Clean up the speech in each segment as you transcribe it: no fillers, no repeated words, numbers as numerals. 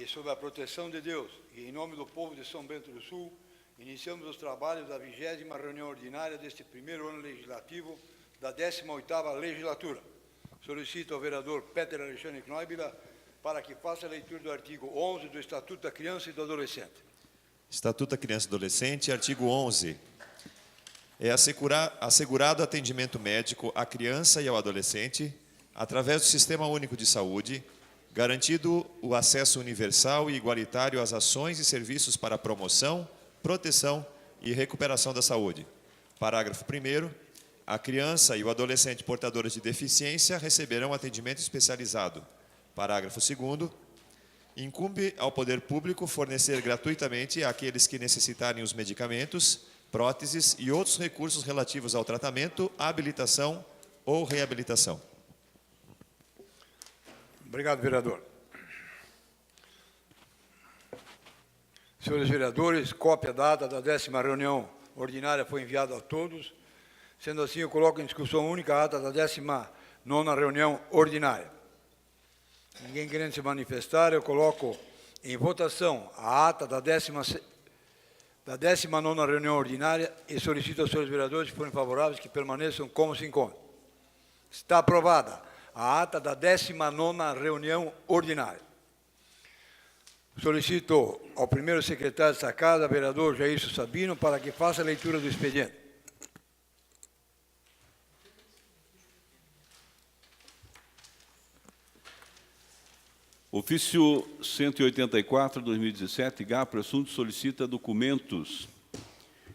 sob a proteção de Deus e em nome do povo de São Bento do Sul, iniciamos os trabalhos da 20ª reunião ordinária deste primeiro ano legislativo da 18ª legislatura. Solicito ao vereador Peter Alexandre Knoibila para que faça a leitura do artigo 11 do Estatuto da Criança e do Adolescente. Estatuto da Criança e do Adolescente, artigo 11. É assegurado atendimento médico à criança e ao adolescente através do Sistema Único de Saúde, garantido o acesso universal e igualitário às ações e serviços para a promoção, proteção e recuperação da saúde. Parágrafo 1º. A criança e o adolescente portadores de deficiência receberão atendimento especializado. Parágrafo 2º. Incumbe ao poder público fornecer gratuitamente àqueles que necessitarem os medicamentos, próteses e outros recursos relativos ao tratamento, habilitação ou reabilitação. Obrigado, vereador. Senhores vereadores, cópia da ata da 10ª reunião ordinária foi enviada a todos. Sendo assim, eu coloco em discussão única a ata da 19ª reunião ordinária. Ninguém querendo se manifestar, eu coloco em votação a ata da 19ª reunião ordinária e solicito aos senhores vereadores, se forem favoráveis, que permaneçam como se encontram. Está aprovada a ata da 19ª reunião ordinária. Solicito ao primeiro secretário desta casa, vereador Jairson Sabino, para que faça a leitura do expediente. Ofício 184/2017, GAPRE, assunto solicita documentos.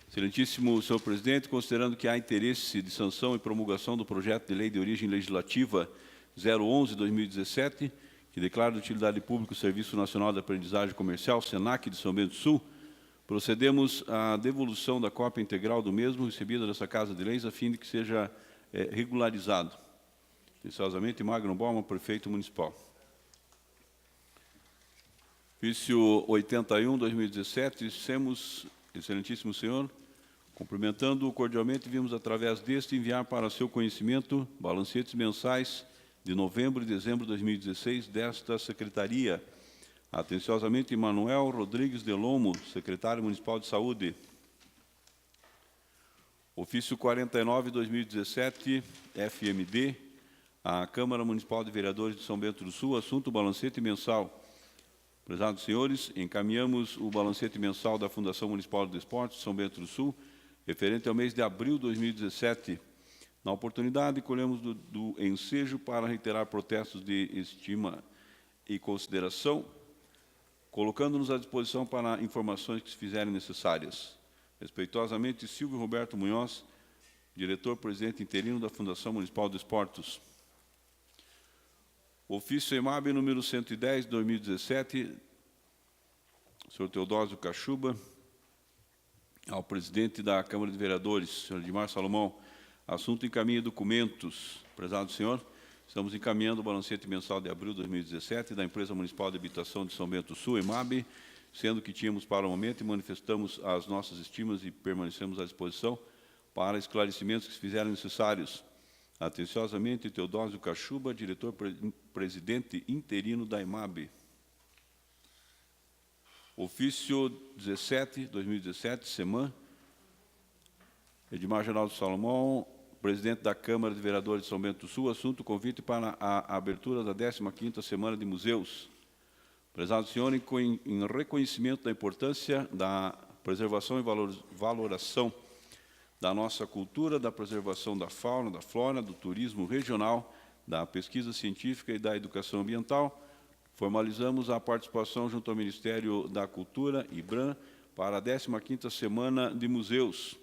Excelentíssimo senhor presidente, considerando que há interesse de sanção e promulgação do projeto de lei de origem legislativa 011/2017, que declara de utilidade pública o Serviço Nacional de Aprendizagem Comercial, SENAC, de São Bento do Sul, procedemos à devolução da cópia integral do mesmo recebida dessa Casa de Leis, a fim de que seja regularizado. Atenciosamente, Magno Bauman, prefeito municipal. Ofício 81/2017, dissemos, excelentíssimo senhor, cumprimentando-o cordialmente, vimos através deste enviar para seu conhecimento balancetes mensais de novembro e dezembro de 2016 desta Secretaria. Atenciosamente, Manuel Rodrigues de Lomo, secretário municipal de Saúde. Ofício 49/2017, FMD, a Câmara Municipal de Vereadores de São Bento do Sul, assunto balancete mensal. Prezados senhores, encaminhamos o balancete mensal da Fundação Municipal de Esportes de São Bento do Sul, referente ao mês de abril de 2017. Na oportunidade, colhemos do ensejo para reiterar protestos de estima e consideração, colocando-nos à disposição para informações que se fizerem necessárias. Respeitosamente, Silvio Roberto Munhoz, diretor-presidente interino da Fundação Municipal de Esportes. Ofício EMAB número 110/2017, senhor Teodósio Cachuba, ao presidente da Câmara de Vereadores, senhor Edmar Salomão, assunto encaminha documentos. Prezado senhor, estamos encaminhando o balancete mensal de abril de 2017 da Empresa Municipal de Habitação de São Bento do Sul, EMAB, sendo que tínhamos para o momento e manifestamos as nossas estimas e permanecemos à disposição para esclarecimentos que se fizerem necessários. Atenciosamente, Teodósio Cachuba, diretor-presidente interino da EMAB. Ofício 17/2017, SEMAN, Edmar Geraldo Salomão, presidente da Câmara de Vereadores de São Bento do Sul, assunto convite para a abertura da 15ª Semana de Museus. Prezado senhor, em reconhecimento da importância da preservação e valoração da nossa cultura, da preservação da fauna, da flora, do turismo regional, da pesquisa científica e da educação ambiental, formalizamos a participação junto ao Ministério da Cultura, IBRAM, para a 15ª Semana de Museus.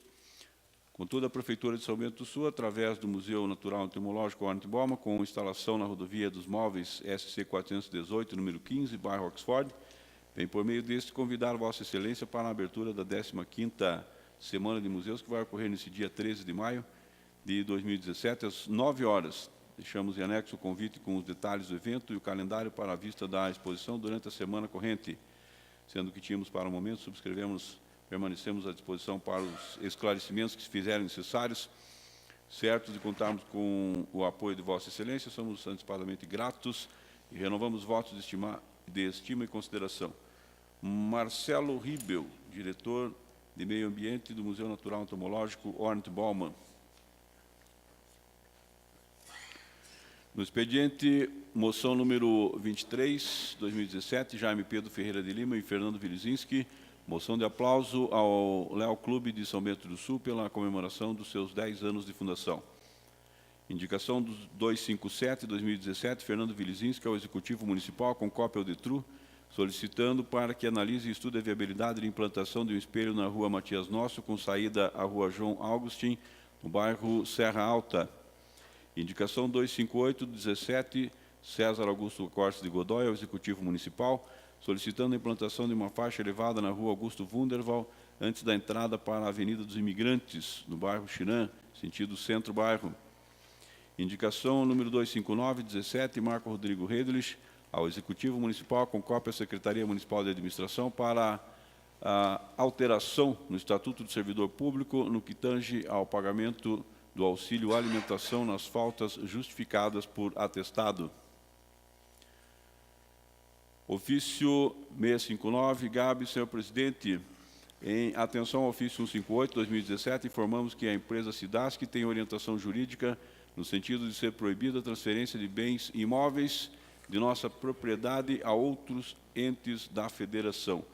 Contudo, a Prefeitura de São Bento do Sul, através do Museu Natural Entomológico Ornith Bauman, com instalação na rodovia dos móveis SC 418, número 15, bairro Oxford, vem por meio deste convidar Vossa Excelência para a abertura da 15ª Semana de Museus, que vai ocorrer nesse dia 13 de maio de 2017, às 9 horas. Deixamos em anexo o convite com os detalhes do evento e o calendário para a vista da exposição durante a semana corrente. Sendo que tínhamos para o momento, permanecemos à disposição para os esclarecimentos que se fizerem necessários. Certos de contarmos com o apoio de Vossa Excelência, somos antecipadamente gratos e renovamos votos de estima e consideração. Marcelo Ribel, diretor de Meio Ambiente do Museu Natural Entomológico Ornith Baumann. No expediente, moção número 23, 2017, Jaime Pedro Ferreira de Lima e Fernando Vilizinski, moção de aplauso ao Leal Clube de São Bento do Sul pela comemoração dos seus 10 anos de fundação. Indicação dos 257, 2017, Fernando Vilizinski ao Executivo Municipal com cópia ao DETRU, solicitando para que analise e estude a viabilidade de implantação de um espelho na Rua Matias Nosso, com saída à Rua João Augustin, no bairro Serra Alta. Indicação 258, 17, César Augusto Cortes de Godoy, ao Executivo Municipal, solicitando a implantação de uma faixa elevada na Rua Augusto Wunderwald, antes da entrada para a Avenida dos Imigrantes, no bairro Xirã, sentido centro-bairro. Indicação número 259, 17, Marco Rodrigo Redlich, ao Executivo Municipal, com cópia à Secretaria Municipal de Administração, para a alteração no Estatuto do Servidor Público, no que tange ao pagamento do auxílio alimentação nas faltas justificadas por atestado. Ofício 659, Gabi, senhor presidente, em atenção ao ofício 158, 2017, informamos que a empresa Cidasc tem orientação jurídica no sentido de ser proibida a transferência de bens imóveis de nossa propriedade a outros entes da federação.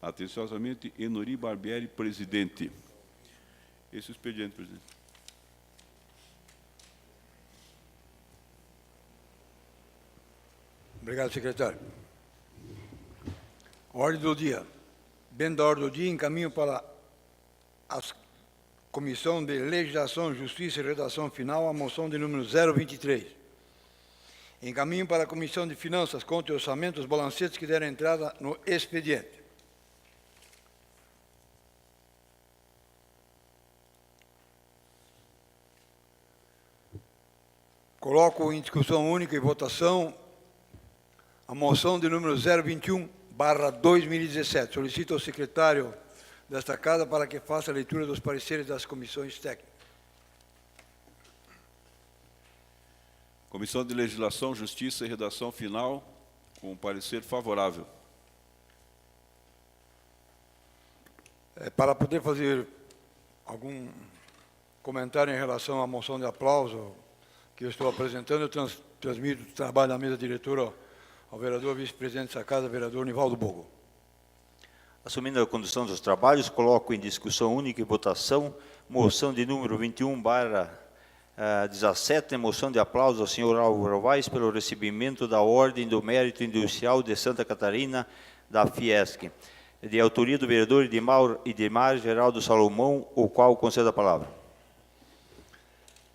Atenciosamente, Enori Barbieri, presidente. Esse é o expediente, presidente. Obrigado, secretário. Ordem do dia. Dentro da ordem do dia, encaminho para a Comissão de Legislação, Justiça e Redação Final a moção de número 023. Encaminho para a Comissão de Finanças, Contas e Orçamento os balancetes que deram entrada no expediente. Coloco em discussão única e votação a moção de número 021/2017. Solicito ao secretário desta Casa para que faça a leitura dos pareceres das comissões técnicas. Comissão de Legislação, Justiça e Redação Final, com parecer favorável. Para poder fazer algum comentário em relação à moção de aplauso que eu estou apresentando, eu transmito o trabalho da mesa diretora ao vereador vice-presidente dessa Casa, vereador Nivaldo Bogo. Assumindo a condução dos trabalhos, coloco em discussão única e votação moção de número 21/17, moção de aplauso ao senhor Álvaro Vaz pelo recebimento da Ordem do Mérito Industrial de Santa Catarina, da Fiesc, de autoria do vereador Idemar Geraldo Salomão, o qual concedo a palavra.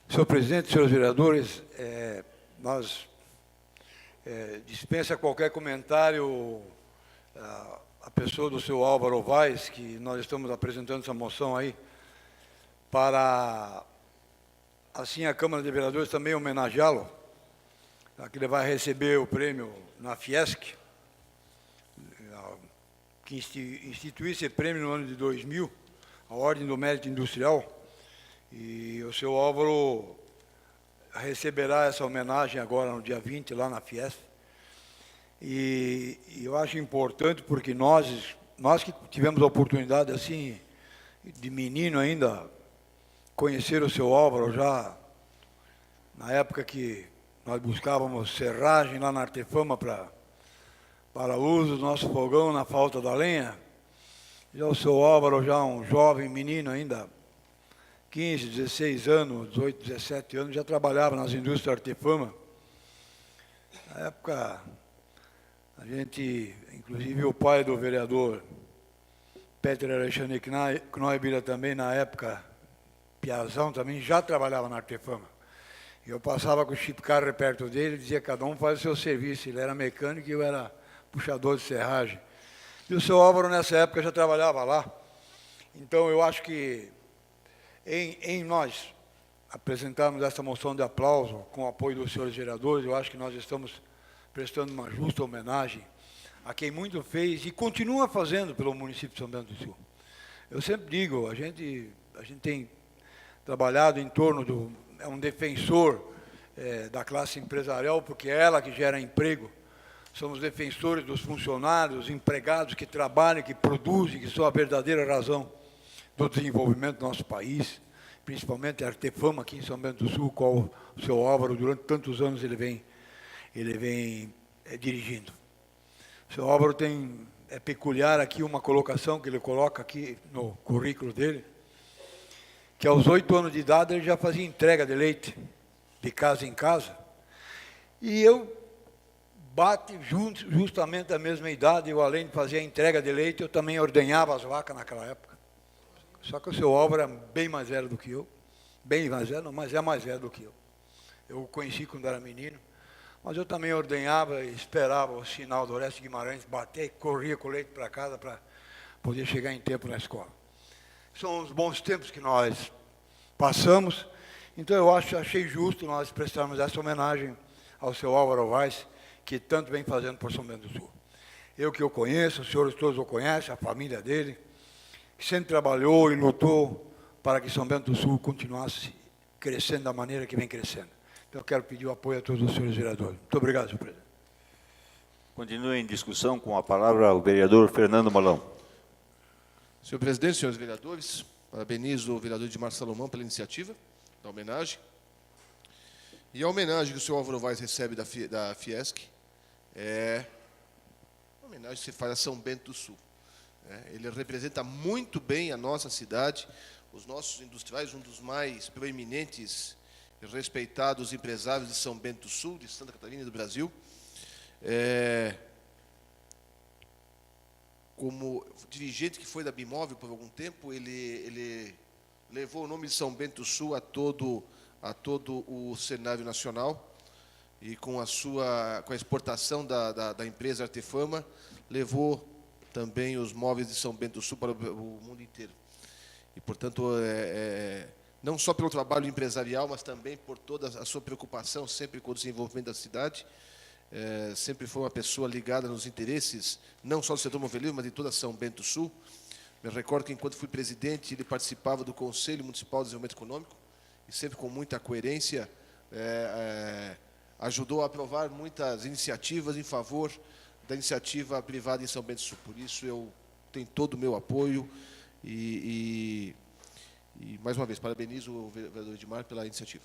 Senhor presidente, senhores vereadores, nós dispensa qualquer comentário a pessoa do senhor Álvaro Vaz, que nós estamos apresentando essa moção aí, para, assim, a Câmara de Vereadores também homenageá-lo, que ele vai receber o prêmio na Fiesc, que instituiu esse prêmio no ano de 2000, a Ordem do Mérito Industrial, e o senhor Álvaro receberá essa homenagem agora no dia 20, lá na Fiesc. E eu acho importante porque nós que tivemos a oportunidade, assim, de menino ainda, conhecer o seu Álvaro já na época que nós buscávamos serragem lá na Artefama para uso do nosso fogão na falta da lenha. Já o seu Álvaro, já um jovem menino ainda, 15, 16 anos, 18, 17 anos, já trabalhava nas indústrias Artefama. Na época, a gente, inclusive o pai do vereador Peter Alexandre Knoibira também, na época, Piazão também, já trabalhava na Artefama. E eu passava com o chip car perto dele e dizia, cada um faz o seu serviço. Ele era mecânico e eu era puxador de serragem. E o seu Álvaro, nessa época, já trabalhava lá. Então, eu acho que em nós apresentarmos essa moção de aplauso com o apoio dos senhores vereadores, eu acho que nós estamos prestando uma justa homenagem a quem muito fez e continua fazendo pelo município de São Bento do Sul. Eu sempre digo, a gente tem trabalhado em torno é um defensor da classe empresarial, porque é ela que gera emprego somos defensores dos funcionários, empregados que trabalham, que produzem, que são a verdadeira razão do desenvolvimento do nosso país, principalmente a Artefama aqui em São Bento do Sul, qual o seu Álvaro, durante tantos anos, ele vem dirigindo. O seu Álvaro é peculiar aqui uma colocação que ele coloca aqui no currículo dele, que aos 8 anos de idade ele já fazia entrega de leite, de casa em casa, e eu bate justamente a mesma idade, eu além de fazer a entrega de leite, eu também ordenhava as vacas naquela época. Só que o seu Álvaro é bem mais velho do que eu, bem mais velho, mas é mais velho do que eu. Eu o conheci quando era menino, mas eu também ordenhava e esperava o sinal do Orestes Guimarães bater e corria com o leite para casa para poder chegar em tempo na escola. São os bons tempos que nós passamos, então eu achei justo nós prestarmos essa homenagem ao seu Álvaro Vaz, que tanto vem fazendo por São Bento do Sul. Eu que o conheço, os senhores todos o conhecem, a família dele, que sempre trabalhou e lutou para que São Bento do Sul continuasse crescendo da maneira que vem crescendo. Então, eu quero pedir o apoio a todos os senhores vereadores. Muito obrigado, senhor presidente. Continua em discussão com a palavra o vereador Fernando Malão. Senhor presidente, senhores vereadores, parabenizo o vereador Edmar Salomão pela iniciativa da homenagem. E a homenagem que o senhor Álvaro Vaz recebe da Fiesc é uma homenagem que se faz a São Bento do Sul. Ele representa muito bem a nossa cidade, os nossos industriais, um dos mais proeminentes e respeitados empresários de São Bento do Sul, de Santa Catarina e do Brasil. Como dirigente que foi da Bimóvel por algum tempo, ele levou o nome de São Bento do Sul a todo o cenário nacional, e com a exportação da empresa Artefama, levou também os móveis de São Bento do Sul para o mundo inteiro. E, portanto, não só pelo trabalho empresarial, mas também por toda a sua preocupação sempre com o desenvolvimento da cidade. Sempre foi uma pessoa ligada nos interesses, não só do setor moveleiro, mas de toda São Bento do Sul. Me recordo que, enquanto fui presidente, ele participava do Conselho Municipal de Desenvolvimento Econômico, e sempre com muita coerência ajudou a aprovar muitas iniciativas em favor da iniciativa privada em São Bento do Sul. Por isso, eu tenho todo o meu apoio e mais uma vez, parabenizo o vereador Edmar pela iniciativa.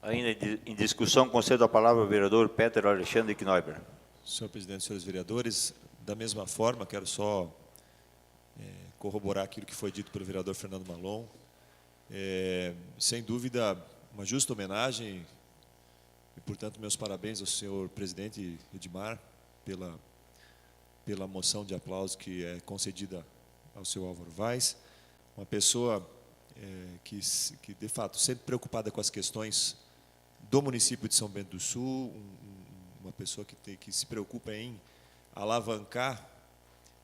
Ainda em discussão, concedo a palavra ao vereador Peter Alexandre Kneuber. Senhor presidente, senhores vereadores, da mesma forma, quero só corroborar aquilo que foi dito pelo vereador Fernando Malon. Sem dúvida, uma justa homenagem, e, portanto, meus parabéns ao senhor presidente Edmar pela moção de aplauso que é concedida ao seu Álvaro Vaz, uma pessoa que, de fato, sempre preocupada com as questões do município de São Bento do Sul, uma pessoa que se preocupa em alavancar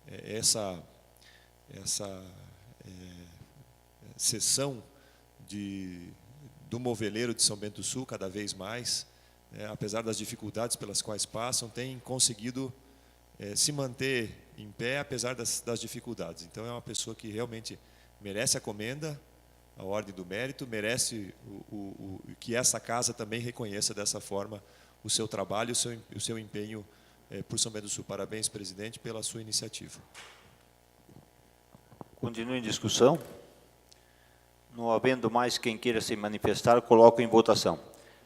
essa seção do moveleiro de São Bento do Sul, cada vez mais, apesar das dificuldades pelas quais passam, tem conseguido se manter em pé, apesar das dificuldades. Então, é uma pessoa que realmente merece a comenda, a ordem do mérito, merece que essa casa também reconheça dessa forma o seu trabalho, o seu empenho por São Bento do Sul. Parabéns, presidente, pela sua iniciativa. Continua em discussão. Não havendo mais quem queira se manifestar, coloco em votação.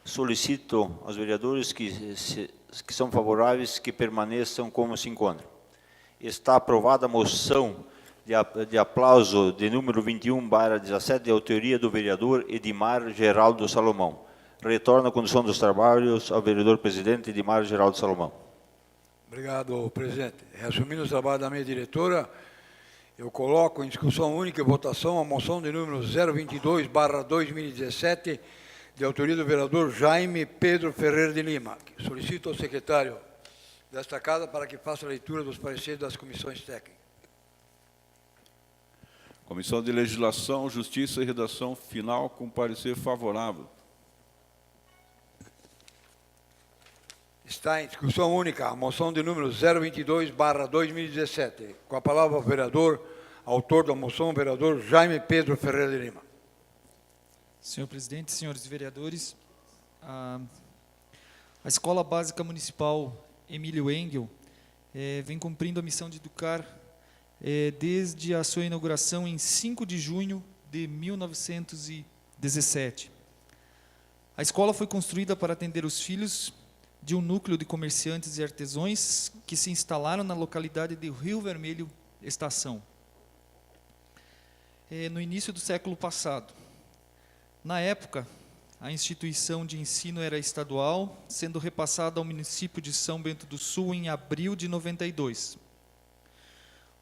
Solicito aos vereadores que são favoráveis que permaneçam como se encontram. Está aprovada a moção de aplauso de número 21/17, de autoria do vereador Edmar Geraldo Salomão. Retorna a condução dos trabalhos ao vereador presidente Edmar Geraldo Salomão. Obrigado, presidente. Resumindo os trabalhos da minha diretora, eu coloco em discussão única e votação a moção de número 022/2017, de autoria do vereador Jaime Pedro Ferreira de Lima. Solicito ao secretário desta casa para que faça a leitura dos pareceres das comissões técnicas. Comissão de Legislação, Justiça e Redação Final, com parecer favorável. Está em discussão única a moção de número 022/2017. Com a palavra o vereador, autor da moção, o vereador Jaime Pedro Ferreira de Lima. Senhor presidente, senhores vereadores, A Escola Básica Municipal Emílio Engel vem cumprindo a missão de educar desde a sua inauguração em 5 de junho de 1917. A escola foi construída para atender os filhos de um núcleo de comerciantes e artesãos que se instalaram na localidade de Rio Vermelho Estação, no início do século passado. Na época, a instituição de ensino era estadual, sendo repassada ao município de São Bento do Sul em abril de 92.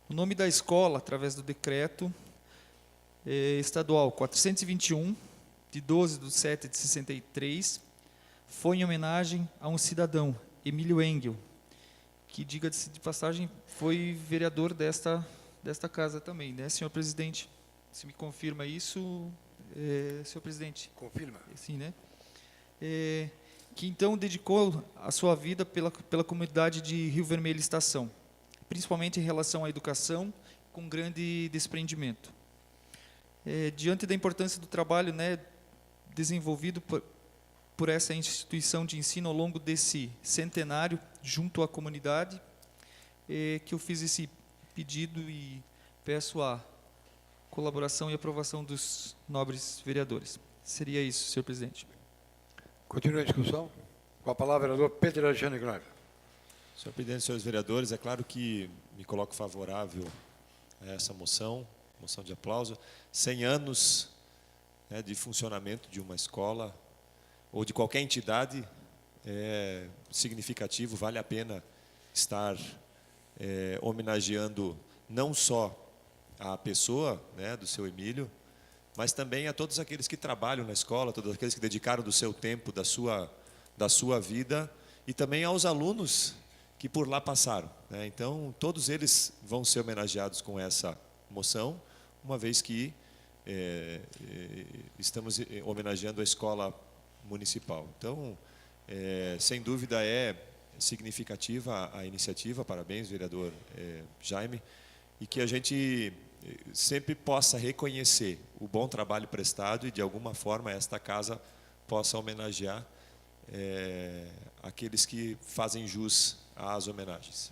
O nome da escola, através do decreto estadual 421, de 12/7 de 63, foi em homenagem a um cidadão, Emílio Engel, que, diga-se de passagem, foi vereador desta casa também, né, senhor presidente? Se me confirma isso, senhor presidente? Confirma. Sim, né? Que então dedicou a sua vida pela comunidade de Rio Vermelho Estação, principalmente em relação à educação, com grande desprendimento. Diante da importância do trabalho, né, desenvolvido por essa instituição de ensino ao longo desse centenário, junto à comunidade, que eu fiz esse pedido e peço a colaboração e aprovação dos nobres vereadores. Seria isso, senhor presidente. Continua a discussão. Com a palavra, vereador Peter Alexandre Gnaiva. Senhor presidente, senhores vereadores, é claro que me coloco favorável a essa moção de aplauso. 100 anos, né, de funcionamento de uma escola ou de qualquer entidade é significativo, vale a pena estar homenageando não só a pessoa, né, do seu Emílio, mas também a todos aqueles que trabalham na escola, todos aqueles que dedicaram do seu tempo, da sua vida, e também aos alunos que por lá passaram, né? Então, todos eles vão ser homenageados com essa moção, uma vez que estamos homenageando a escola municipal. Então, sem dúvida é significativa a iniciativa, parabéns, vereador Jaime, e que a gente sempre possa reconhecer o bom trabalho prestado e, de alguma forma, esta casa possa homenagear aqueles que fazem jus às homenagens.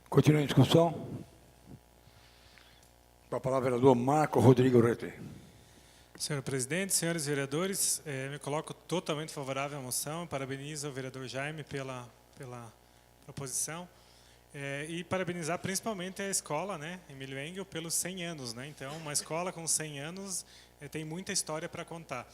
Continua a discussão. Com a palavra, vereador Marco Rodrigo Rete. Senhor presidente, senhores vereadores, me coloco totalmente favorável à moção. Parabenizo o vereador Jaime pela proposição. E parabenizar principalmente a escola, né, Emílio Engel, pelos 100 anos. Né? Então, uma escola com 100 anos tem muita história para contar.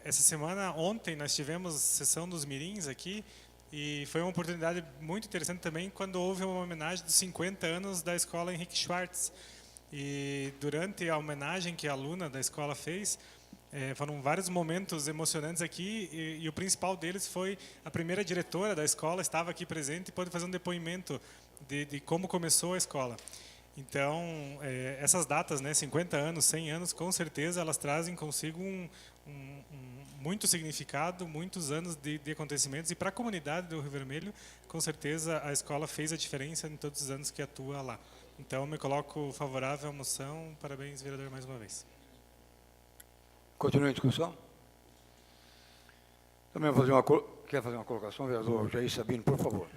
Essa semana, ontem, nós tivemos sessão dos mirins aqui, e foi uma oportunidade muito interessante também quando houve uma homenagem dos 50 anos da escola Henrique Schwartz. E durante a homenagem que a aluna da escola fez, foram vários momentos emocionantes aqui, e o principal deles foi a primeira diretora da escola, estava aqui presente e pôde fazer um depoimento de como começou a escola. Então, essas datas, né, 50 anos, 100 anos, com certeza elas trazem consigo muito significado, muitos anos de acontecimentos, e para a comunidade do Rio Vermelho, com certeza a escola fez a diferença em todos os anos que atua lá. Então, me coloco favorável à moção. Parabéns, vereador, mais uma vez. Continua a discussão. Também quer fazer uma colocação, vereador Jair Sabino, por favor.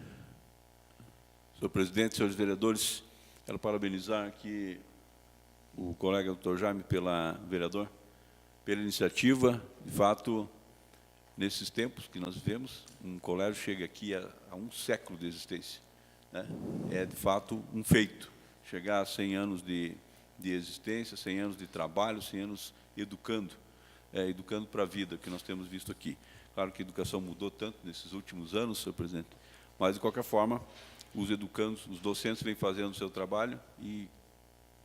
Senhor presidente, senhores vereadores, quero parabenizar aqui o colega doutor Jaime, vereador, pela iniciativa. De fato, nesses tempos que nós vivemos, um colégio chega aqui a um século de existência, né? É, de fato, um feito. Chegar a 100 anos de existência, 100 anos de trabalho, 100 anos educando para a vida, que nós temos visto aqui. Claro que a educação mudou tanto nesses últimos anos, senhor presidente, mas, de qualquer forma, os educandos, os docentes vêm fazendo o seu trabalho, e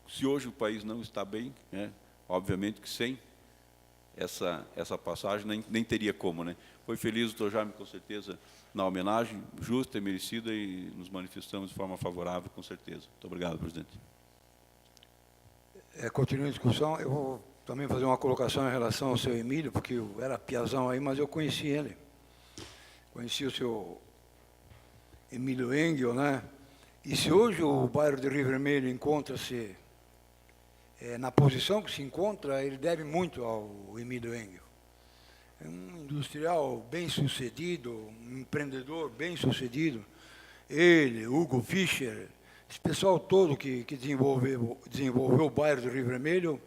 se hoje o país não está bem, né, obviamente que sem essa passagem nem teria como, né? Foi feliz o doutor Jaime, com certeza, na homenagem, justa e merecida, e nos manifestamos de forma favorável, com certeza. Muito obrigado, presidente. Continua a discussão. Eu vou também fazer uma colocação em relação ao seu Emílio, porque eu era piazão aí, mas eu conheci ele. Conheci o seu Emílio Engel, né? E se hoje o bairro de Rio Vermelho encontra-se na posição que se encontra, ele deve muito ao Emílio Engel. é um industrial bem-sucedido, um empreendedor bem-sucedido. Ele, Hugo Fischer, esse pessoal todo que desenvolveu o bairro do Rio Vermelho,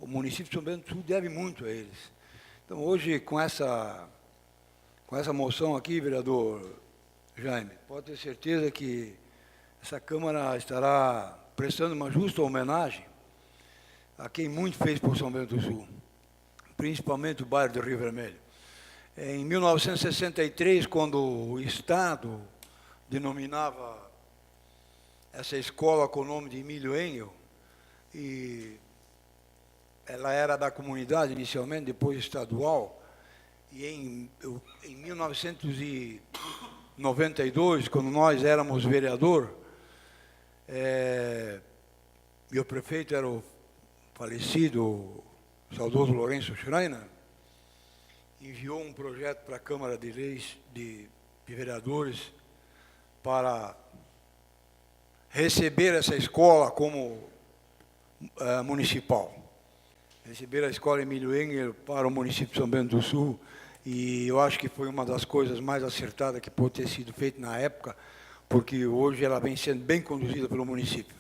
o município de São Bento do Sul deve muito a eles. Então, hoje, com essa moção aqui, vereador Jaime, pode ter certeza que essa Câmara estará prestando uma justa homenagem a quem muito fez por São Bento do Sul, principalmente o bairro do Rio Vermelho. Em 1963, quando o Estado denominava essa escola com o nome de Emílio Engel, e ela era da comunidade inicialmente, depois estadual, e em 1992, quando nós éramos vereador, e o prefeito era o falecido saudoso Lourenço Schreiner, enviou um projeto para a Câmara de Leis de vereadores para receber essa escola como municipal. Receber a escola Emílio Engel para o município de São Bento do Sul, e eu acho que foi uma das coisas mais acertadas que pode ter sido feita na época, porque hoje ela vem sendo bem conduzida pelo município.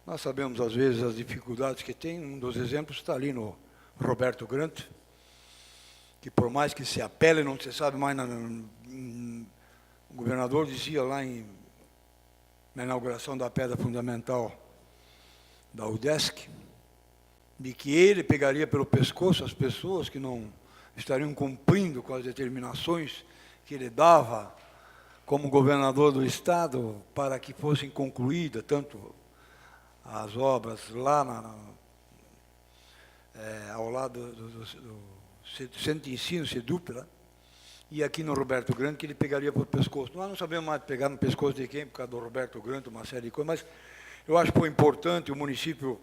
Nós sabemos, às vezes, as dificuldades que tem. Um dos exemplos está ali no Roberto Grant, que por mais que se apele, não se sabe mais. O governador dizia lá na inauguração da pedra fundamental da UDESC, de que ele pegaria pelo pescoço as pessoas que não estariam cumprindo com as determinações que ele dava como governador do Estado para que fossem concluídas tanto as obras lá ao lado do Centro de Ensino, CEDUP, e aqui no Roberto Grande, que ele pegaria pelo pescoço. Nós não sabemos mais pegar no pescoço de quem, por causa do Roberto Grande, uma série de coisas, mas eu acho que foi importante o município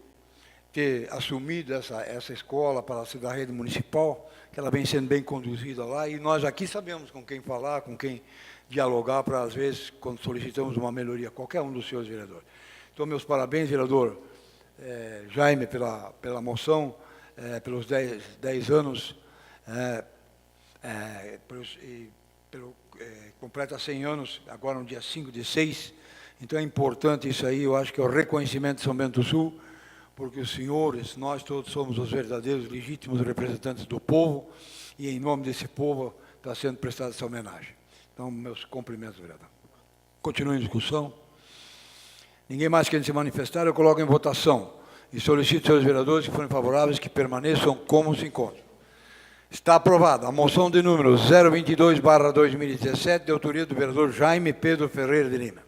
ter assumido essa escola para ser da rede municipal, que ela vem sendo bem conduzida lá, e nós aqui sabemos com quem falar, com quem dialogar, para, às vezes, quando solicitamos uma melhoria, qualquer um dos senhores vereadores. Então, meus parabéns, vereador Jaime, pela moção, pelos 10 anos, completa 100 anos, agora no dia 5/6. Então, é importante isso aí, eu acho que é o reconhecimento de São Bento do Sul, porque os senhores, nós todos somos os verdadeiros, legítimos representantes do povo, e em nome desse povo está sendo prestada essa homenagem. Então, meus cumprimentos, vereador. Continue em discussão. Ninguém mais quer se manifestar, eu coloco em votação. E solicito, senhores vereadores, que forem favoráveis, que permaneçam como se encontram. Está aprovada a moção de número 022/2017, de autoria do vereador Jaime Pedro Ferreira de Lima.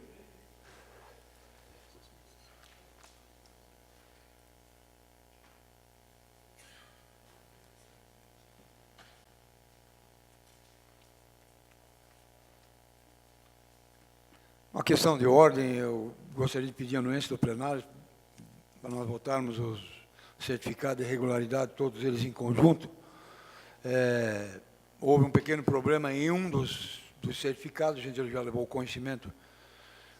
Uma questão de ordem, eu gostaria de pedir a anuência do plenário para nós votarmos os certificados de regularidade, todos eles em conjunto. Houve um pequeno problema em um dos certificados, a gente já levou conhecimento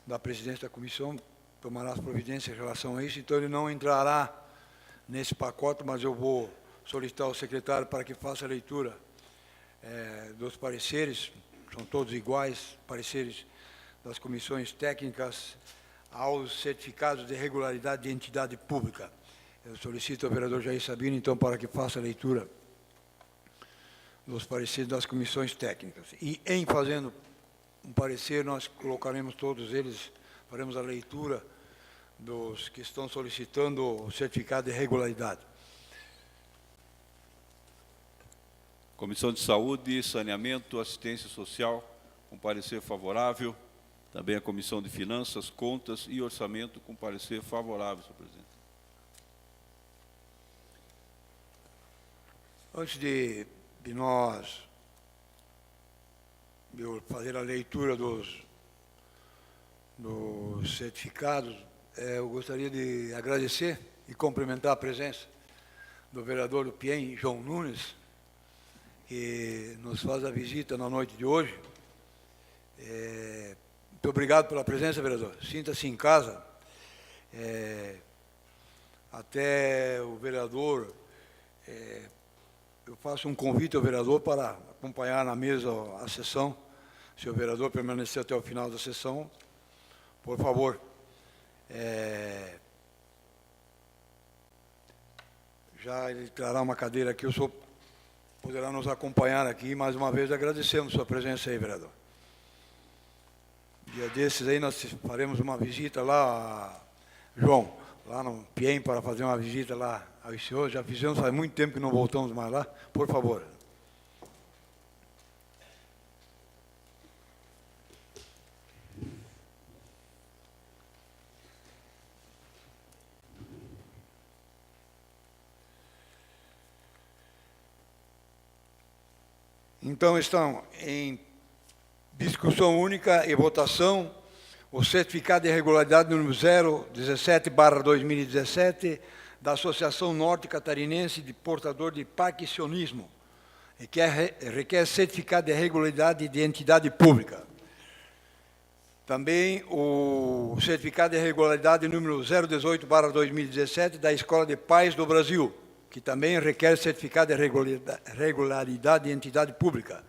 da presidência da comissão, tomará as providências em relação a isso, então ele não entrará nesse pacote, mas eu vou solicitar ao secretário para que faça a leitura dos pareceres, são todos iguais, pareceres das comissões técnicas aos certificados de regularidade de entidade pública. Eu solicito ao vereador Jair Sabino, então, para que faça a leitura dos pareceres das comissões técnicas. E, em fazendo um parecer, nós colocaremos todos eles, faremos a leitura dos que estão solicitando o certificado de regularidade. Comissão de Saúde, Saneamento, Assistência Social, com parecer favorável. Também a Comissão de Finanças, Contas e Orçamento, com parecer favorável, senhor presidente. Antes de eu fazer a leitura dos certificados, eu gostaria de agradecer e cumprimentar a presença do vereador do PIEM, João Nunes, que nos faz a visita na noite de hoje. Muito obrigado pela presença, vereador. Sinta-se em casa. Até o vereador eu faço um convite ao vereador para acompanhar na mesa a sessão. Se o vereador permanecer até o final da sessão, por favor. Já ele trará uma cadeira aqui, o senhor poderá nos acompanhar aqui. Mais uma vez agradecemos sua presença aí, vereador. Dia desses aí nós faremos uma visita lá, João, lá no PIEM, para fazer uma visita lá aos senhores. Já fizemos, faz muito tempo que não voltamos mais lá. Por favor. Então, estão em discussão única e votação o certificado de regularidade número 017/2017 da Associação Norte Catarinense de Portador de Parkinsonismo, e que requer certificado de regularidade de entidade pública. Também o certificado de regularidade número 018/2017 da Escola de Pais do Brasil, que também requer certificado de regularidade de entidade pública.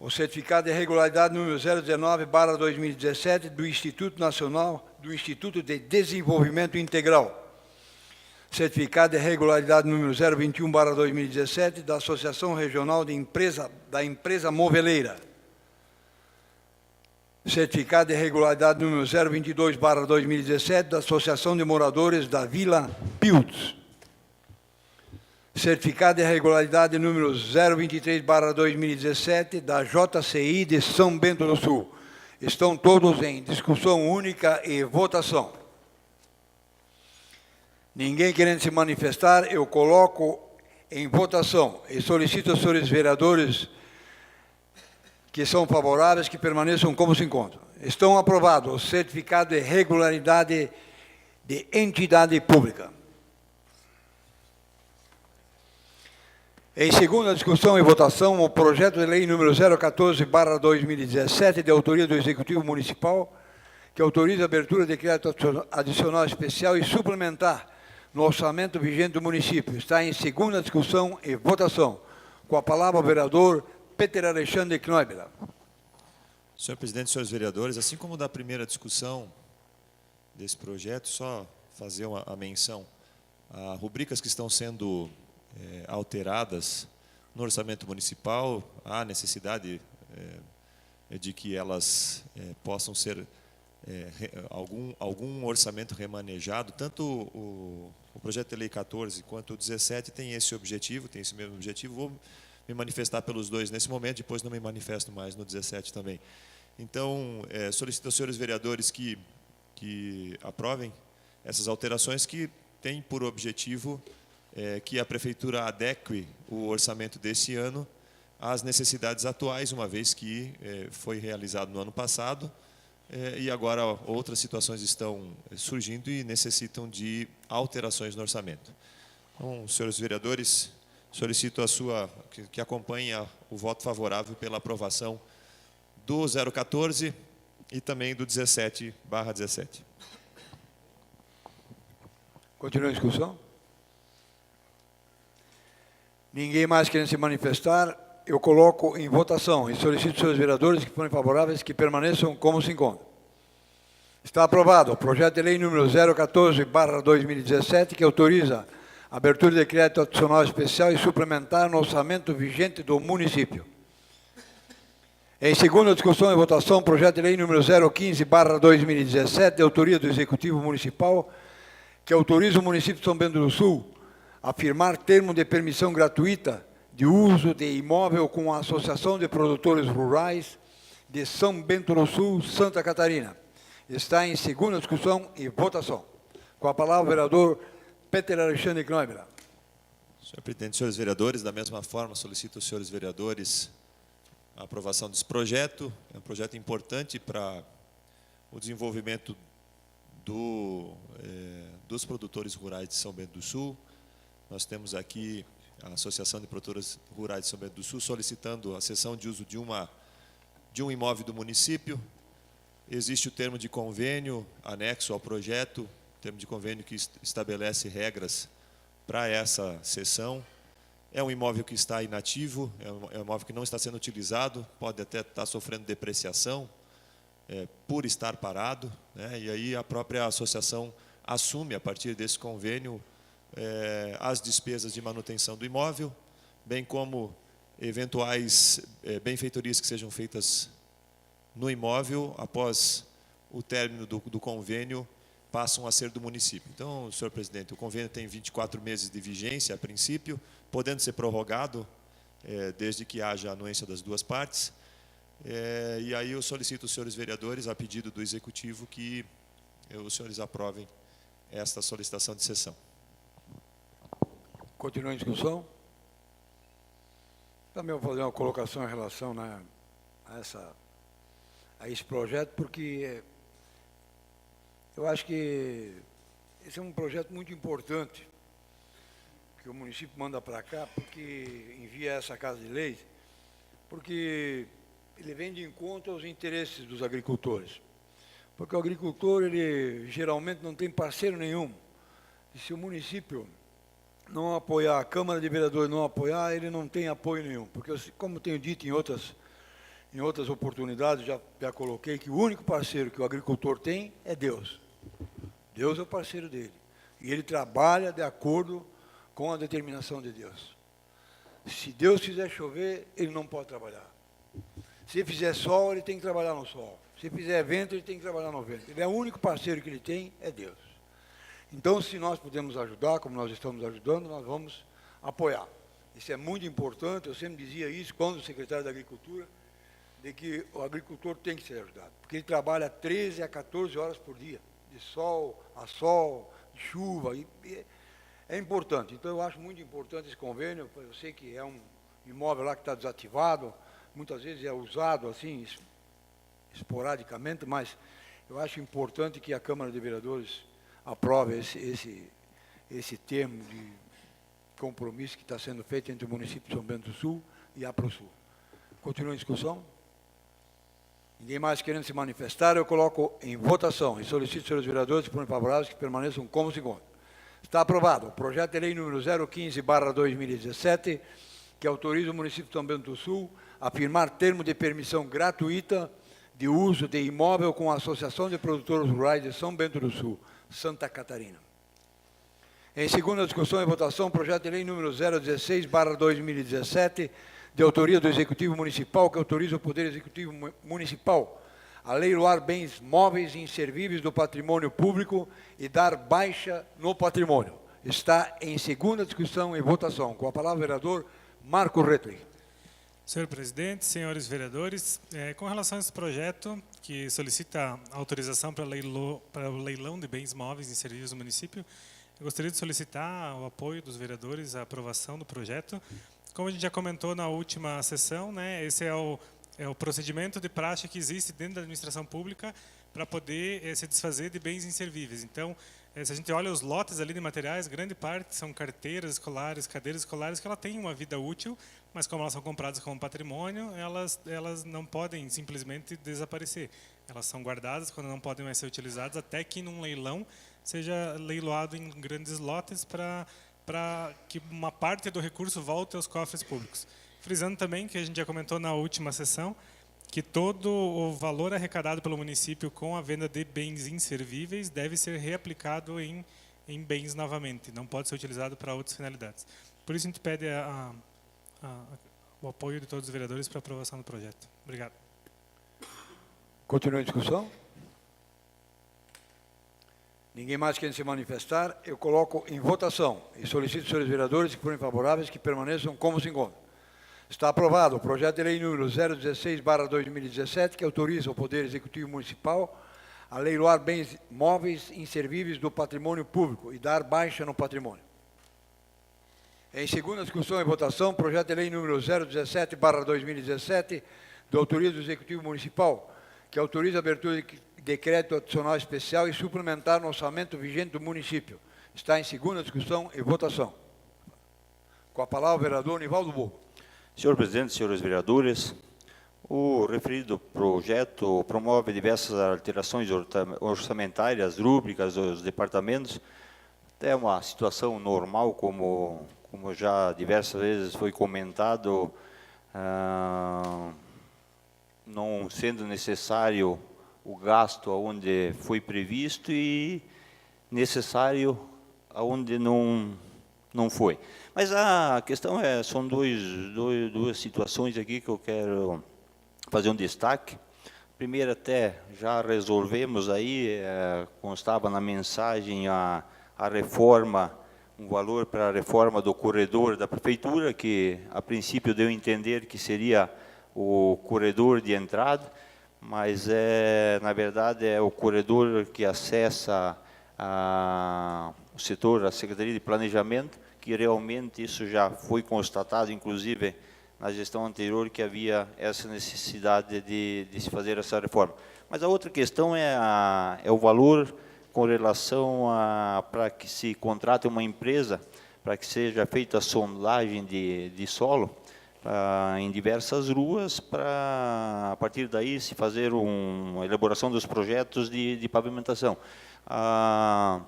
O certificado de regularidade número 019/2017 do Instituto Nacional do Instituto de Desenvolvimento Integral. Certificado de regularidade número 021/2017 da Associação Regional da Empresa Moveleira. Certificado de regularidade número 022/2017 da Associação de Moradores da Vila Piltz. Certificado de regularidade número 023/2017 da JCI de São Bento do Sul. Estão todos em discussão única e votação. Ninguém querendo se manifestar, eu coloco em votação e solicito aos senhores vereadores que são favoráveis que permaneçam como se encontram. Estão aprovados o certificado de regularidade de entidade pública. Em segunda discussão e votação, o projeto de lei número 014/2017, de autoria do Executivo Municipal, que autoriza a abertura de crédito adicional especial e suplementar no orçamento vigente do município. Está em segunda discussão e votação. Com a palavra o vereador Peter Alexandre Knoibler. Senhor presidente, senhores vereadores, assim como da primeira discussão desse projeto, só fazer a menção a rubricas que estão sendo alteradas no orçamento municipal. Há necessidade de que elas possam ser algum orçamento remanejado. Tanto o projeto de lei 14 quanto o 17 tem esse objetivo, tem esse mesmo objetivo. Vou me manifestar pelos dois nesse momento, depois não me manifesto mais no 17 também. Então, solicito aos senhores vereadores que aprovem essas alterações, que têm por objetivo que a Prefeitura adeque o orçamento desse ano às necessidades atuais, uma vez que foi realizado no ano passado, e agora outras situações estão surgindo e necessitam de alterações no orçamento. Então, senhores vereadores, solicito que acompanhem o voto favorável pela aprovação do 014 e também do 17/17. Continua a discussão? Ninguém mais querendo se manifestar, eu coloco em votação e solicito aos senhores vereadores que forem favoráveis que permaneçam como se encontram. Está aprovado o projeto de lei número 014/2017, que autoriza a abertura de crédito adicional especial e suplementar no orçamento vigente do município. Em segunda discussão e votação, projeto de lei número 015/2017, de autoria do Executivo Municipal, que autoriza o município de São Bento do Sul a firmar termo de permissão gratuita de uso de imóvel com a Associação de Produtores Rurais de São Bento do Sul, Santa Catarina. Está em segunda discussão e votação. Com a palavra o vereador Peter Alexandre Knoibler. Senhor presidente, senhores vereadores, da mesma forma solicito aos senhores vereadores a aprovação desse projeto. É um projeto importante para o desenvolvimento dos produtores rurais de São Bento do Sul. Nós temos aqui a Associação de Produtores Rurais de São Bento do Sul solicitando a cessão de uso de um imóvel do município. Existe o termo de convênio anexo ao projeto, termo de convênio que estabelece regras para essa cessão. É um imóvel que está inativo, é um imóvel que não está sendo utilizado, pode até estar sofrendo depreciação por estar parado, né? E aí a própria associação assume, a partir desse convênio, as despesas de manutenção do imóvel, bem como eventuais benfeitorias que sejam feitas no imóvel após o término do convênio, passam a ser do município. Então, senhor presidente, o convênio tem 24 meses de vigência, a princípio, podendo ser prorrogado desde que haja anuência das duas partes. E aí eu solicito aos senhores vereadores, a pedido do Executivo, que os senhores aprovem esta solicitação de sessão. Continua em discussão. Também vou fazer uma colocação em relação a esse projeto, porque eu acho que esse é um projeto muito importante que o município manda para cá, porque envia essa Casa de Leis, porque ele vem de encontro aos interesses dos agricultores. Porque o agricultor, ele geralmente não tem parceiro nenhum. E se o município não apoiar, a Câmara de Vereadores não apoiar, ele não tem apoio nenhum. Porque, como tenho dito em outras oportunidades, já coloquei que o único parceiro que o agricultor tem é Deus. Deus é o parceiro dele. E ele trabalha de acordo com a determinação de Deus. Se Deus fizer chover, ele não pode trabalhar. Se fizer sol, ele tem que trabalhar no sol. Se fizer vento, ele tem que trabalhar no vento. Ele é o único parceiro que ele tem, é Deus. Então, se nós podemos ajudar, como nós estamos ajudando, nós vamos apoiar. Isso é muito importante, eu sempre dizia isso quando o secretário da Agricultura, de que o agricultor tem que ser ajudado, porque ele trabalha 13 a 14 horas por dia, de sol a sol, de chuva, e é importante. Então, eu acho muito importante esse convênio, eu sei que é um imóvel lá que está desativado, muitas vezes é usado assim, esporadicamente, mas eu acho importante que a Câmara de Vereadores aprove esse termo de compromisso que está sendo feito entre o município de São Bento do Sul e a ProSul. Continua em discussão? Ninguém mais querendo se manifestar, eu coloco em votação e solicito, senhores vereadores, que forem favoráveis, que permaneçam como se encontram. Está aprovado o projeto de lei número 015/2017, que autoriza o município de São Bento do Sul a firmar termo de permissão gratuita de uso de imóvel com a Associação de Produtores Rurais de São Bento do Sul, Santa Catarina. Em segunda discussão e votação, projeto de lei número 016/2017, de autoria do Executivo Municipal, que autoriza o Poder Executivo Municipal a leiloar bens móveis e inservíveis do patrimônio público e dar baixa no patrimônio. Está em segunda discussão e votação. Com a palavra o vereador Marco Retli. Senhor presidente, senhores vereadores, com relação a esse projeto que solicita autorização para o leilão de bens móveis e serviços do município, eu gostaria de solicitar o apoio dos vereadores à aprovação do projeto. Como a gente já comentou na última sessão, né, esse é o procedimento de praxe que existe dentro da administração pública para poder se desfazer de bens inservíveis. Então, se a gente olha os lotes ali de materiais, grande parte são carteiras escolares, cadeiras escolares, que ela tem uma vida útil, mas como elas são compradas como patrimônio, elas não podem simplesmente desaparecer. Elas são guardadas quando não podem mais ser utilizadas, até que num leilão seja leiloado em grandes lotes para que uma parte do recurso volte aos cofres públicos. Frisando também, que a gente já comentou na última sessão, que todo o valor arrecadado pelo município com a venda de bens inservíveis deve ser reaplicado em bens novamente, não pode ser utilizado para outras finalidades. Por isso a gente pede o apoio de todos os vereadores para a aprovação do projeto. Obrigado. Continua a discussão? Ninguém mais quer se manifestar, eu coloco em votação e solicito aos senhores vereadores que forem favoráveis que permaneçam como se encontram. Está aprovado o projeto de lei número 016/2017, que autoriza o Poder Executivo Municipal a leiloar bens móveis inservíveis do patrimônio público e dar baixa no patrimônio. Em segunda discussão e votação, projeto de lei número 017/2017, de autoria do Executivo Municipal, que autoriza a abertura de decreto adicional especial e suplementar no orçamento vigente do município. Está em segunda discussão e votação. Com a palavra o vereador Nivaldo Bogo. Senhor presidente, senhores vereadores, o referido projeto promove diversas alterações orçamentárias, rúbricas dos departamentos. É uma situação normal, como como já diversas vezes foi comentado, não sendo necessário o gasto onde foi previsto e necessário aonde não foi. Mas a questão são duas situações aqui que eu quero fazer um destaque. Primeiro, até já resolvemos aí, constava na mensagem a reforma, um valor para a reforma do corredor da prefeitura, que a princípio deu a entender que seria o corredor de entrada, mas na verdade é o corredor que acessa o setor, a Secretaria de Planejamento, que realmente isso já foi constatado, inclusive na gestão anterior, que havia essa necessidade de se fazer essa reforma. Mas a outra questão é o valor com relação para que se contrate uma empresa, para que seja feita a sondagem de solo em diversas ruas, para a partir daí se fazer uma elaboração dos projetos de pavimentação. A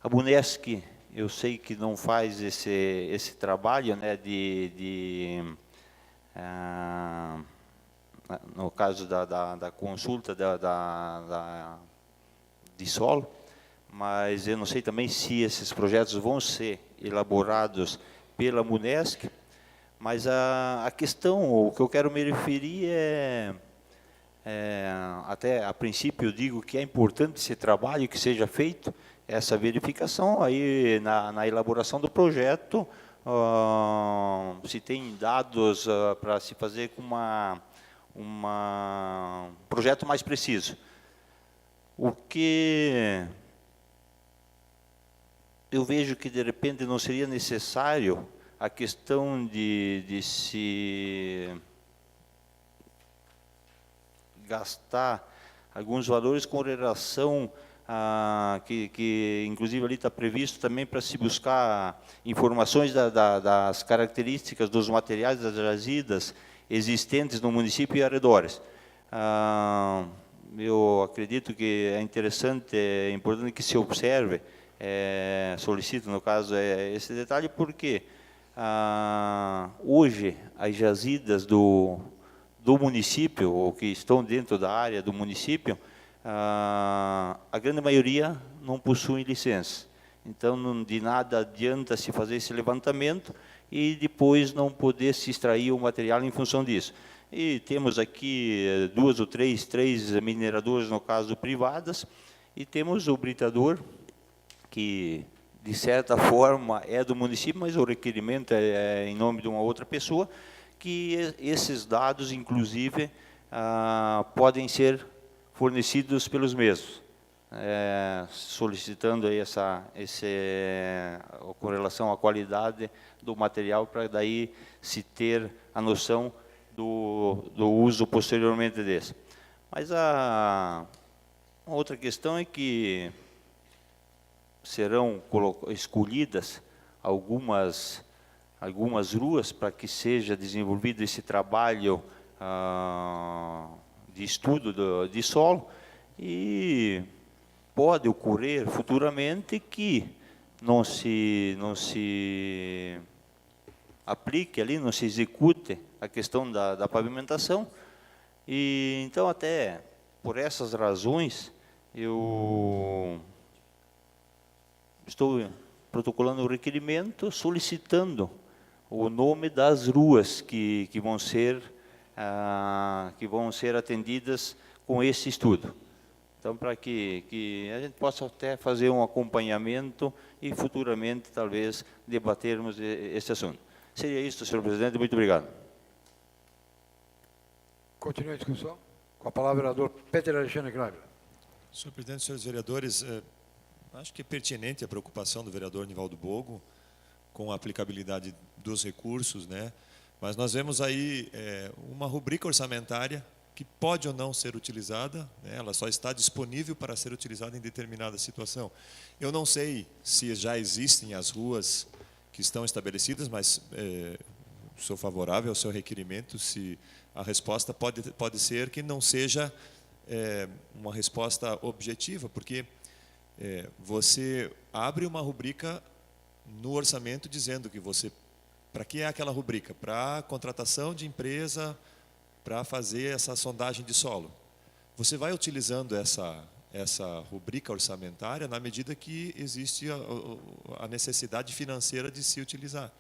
Bunesc, eu sei que não faz esse trabalho, né, no caso da consulta de solo, mas eu não sei também se esses projetos vão ser elaborados pela Bunesc, mas a questão, o que eu quero me referir até a princípio eu digo que é importante esse trabalho que seja feito, essa verificação aí na elaboração do projeto, se tem dados para se fazer com um projeto mais preciso. O que eu vejo que de repente não seria necessário a questão de se gastar alguns valores com relação que inclusive ali está previsto também para se buscar informações das características dos materiais das jazidas existentes no município e arredores. Eu acredito que é interessante, é importante que se observe, solicito no caso esse detalhe, porque hoje as jazidas do município, ou que estão dentro da área do município, a grande maioria não possui licença. Então, de nada adianta se fazer esse levantamento e depois não poder se extrair o material em função disso. E temos aqui duas ou três mineradoras, no caso, privadas, e temos o britador, que, de certa forma, é do município, mas o requerimento é em nome de uma outra pessoa, que esses dados, inclusive, podem ser fornecidos pelos mesmos, solicitando aí com relação à qualidade do material, para daí se ter a noção do uso posteriormente desse. Mas uma outra questão é que serão escolhidas algumas ruas para que seja desenvolvido esse trabalho de estudo de solo, e pode ocorrer futuramente que não se aplique ali, não se execute a questão da pavimentação, e então até por essas razões eu estou protocolando o requerimento solicitando o nome das ruas que vão ser atendidas com esse estudo. Então, para que a gente possa até fazer um acompanhamento e futuramente, talvez, debatermos esse assunto. Seria isso, senhor presidente. Muito obrigado. Continua a discussão. Com a palavra, o vereador Peter Alexandre Kleiber. Senhor presidente, senhores vereadores, acho que é pertinente a preocupação do vereador Nivaldo Bogo com a aplicabilidade dos recursos, né? Mas nós vemos aí uma rubrica orçamentária que pode ou não ser utilizada, né? Ela só está disponível para ser utilizada em determinada situação. Eu não sei se já existem as ruas que estão estabelecidas, mas sou favorável ao seu requerimento, se a resposta pode ser que não seja uma resposta objetiva, porque você abre uma rubrica no orçamento dizendo que você... Para que é aquela rubrica? Para contratação de empresa para fazer essa sondagem de solo. Você vai utilizando essa rubrica orçamentária na medida que existe a necessidade financeira de se utilizar.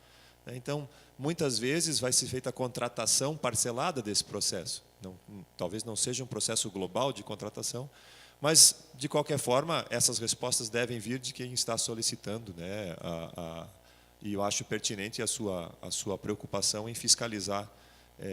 Então, muitas vezes vai ser feita a contratação parcelada desse processo. Talvez não seja um processo global de contratação, mas, de qualquer forma, essas respostas devem vir de quem está solicitando, né? E eu acho pertinente a sua preocupação em fiscalizar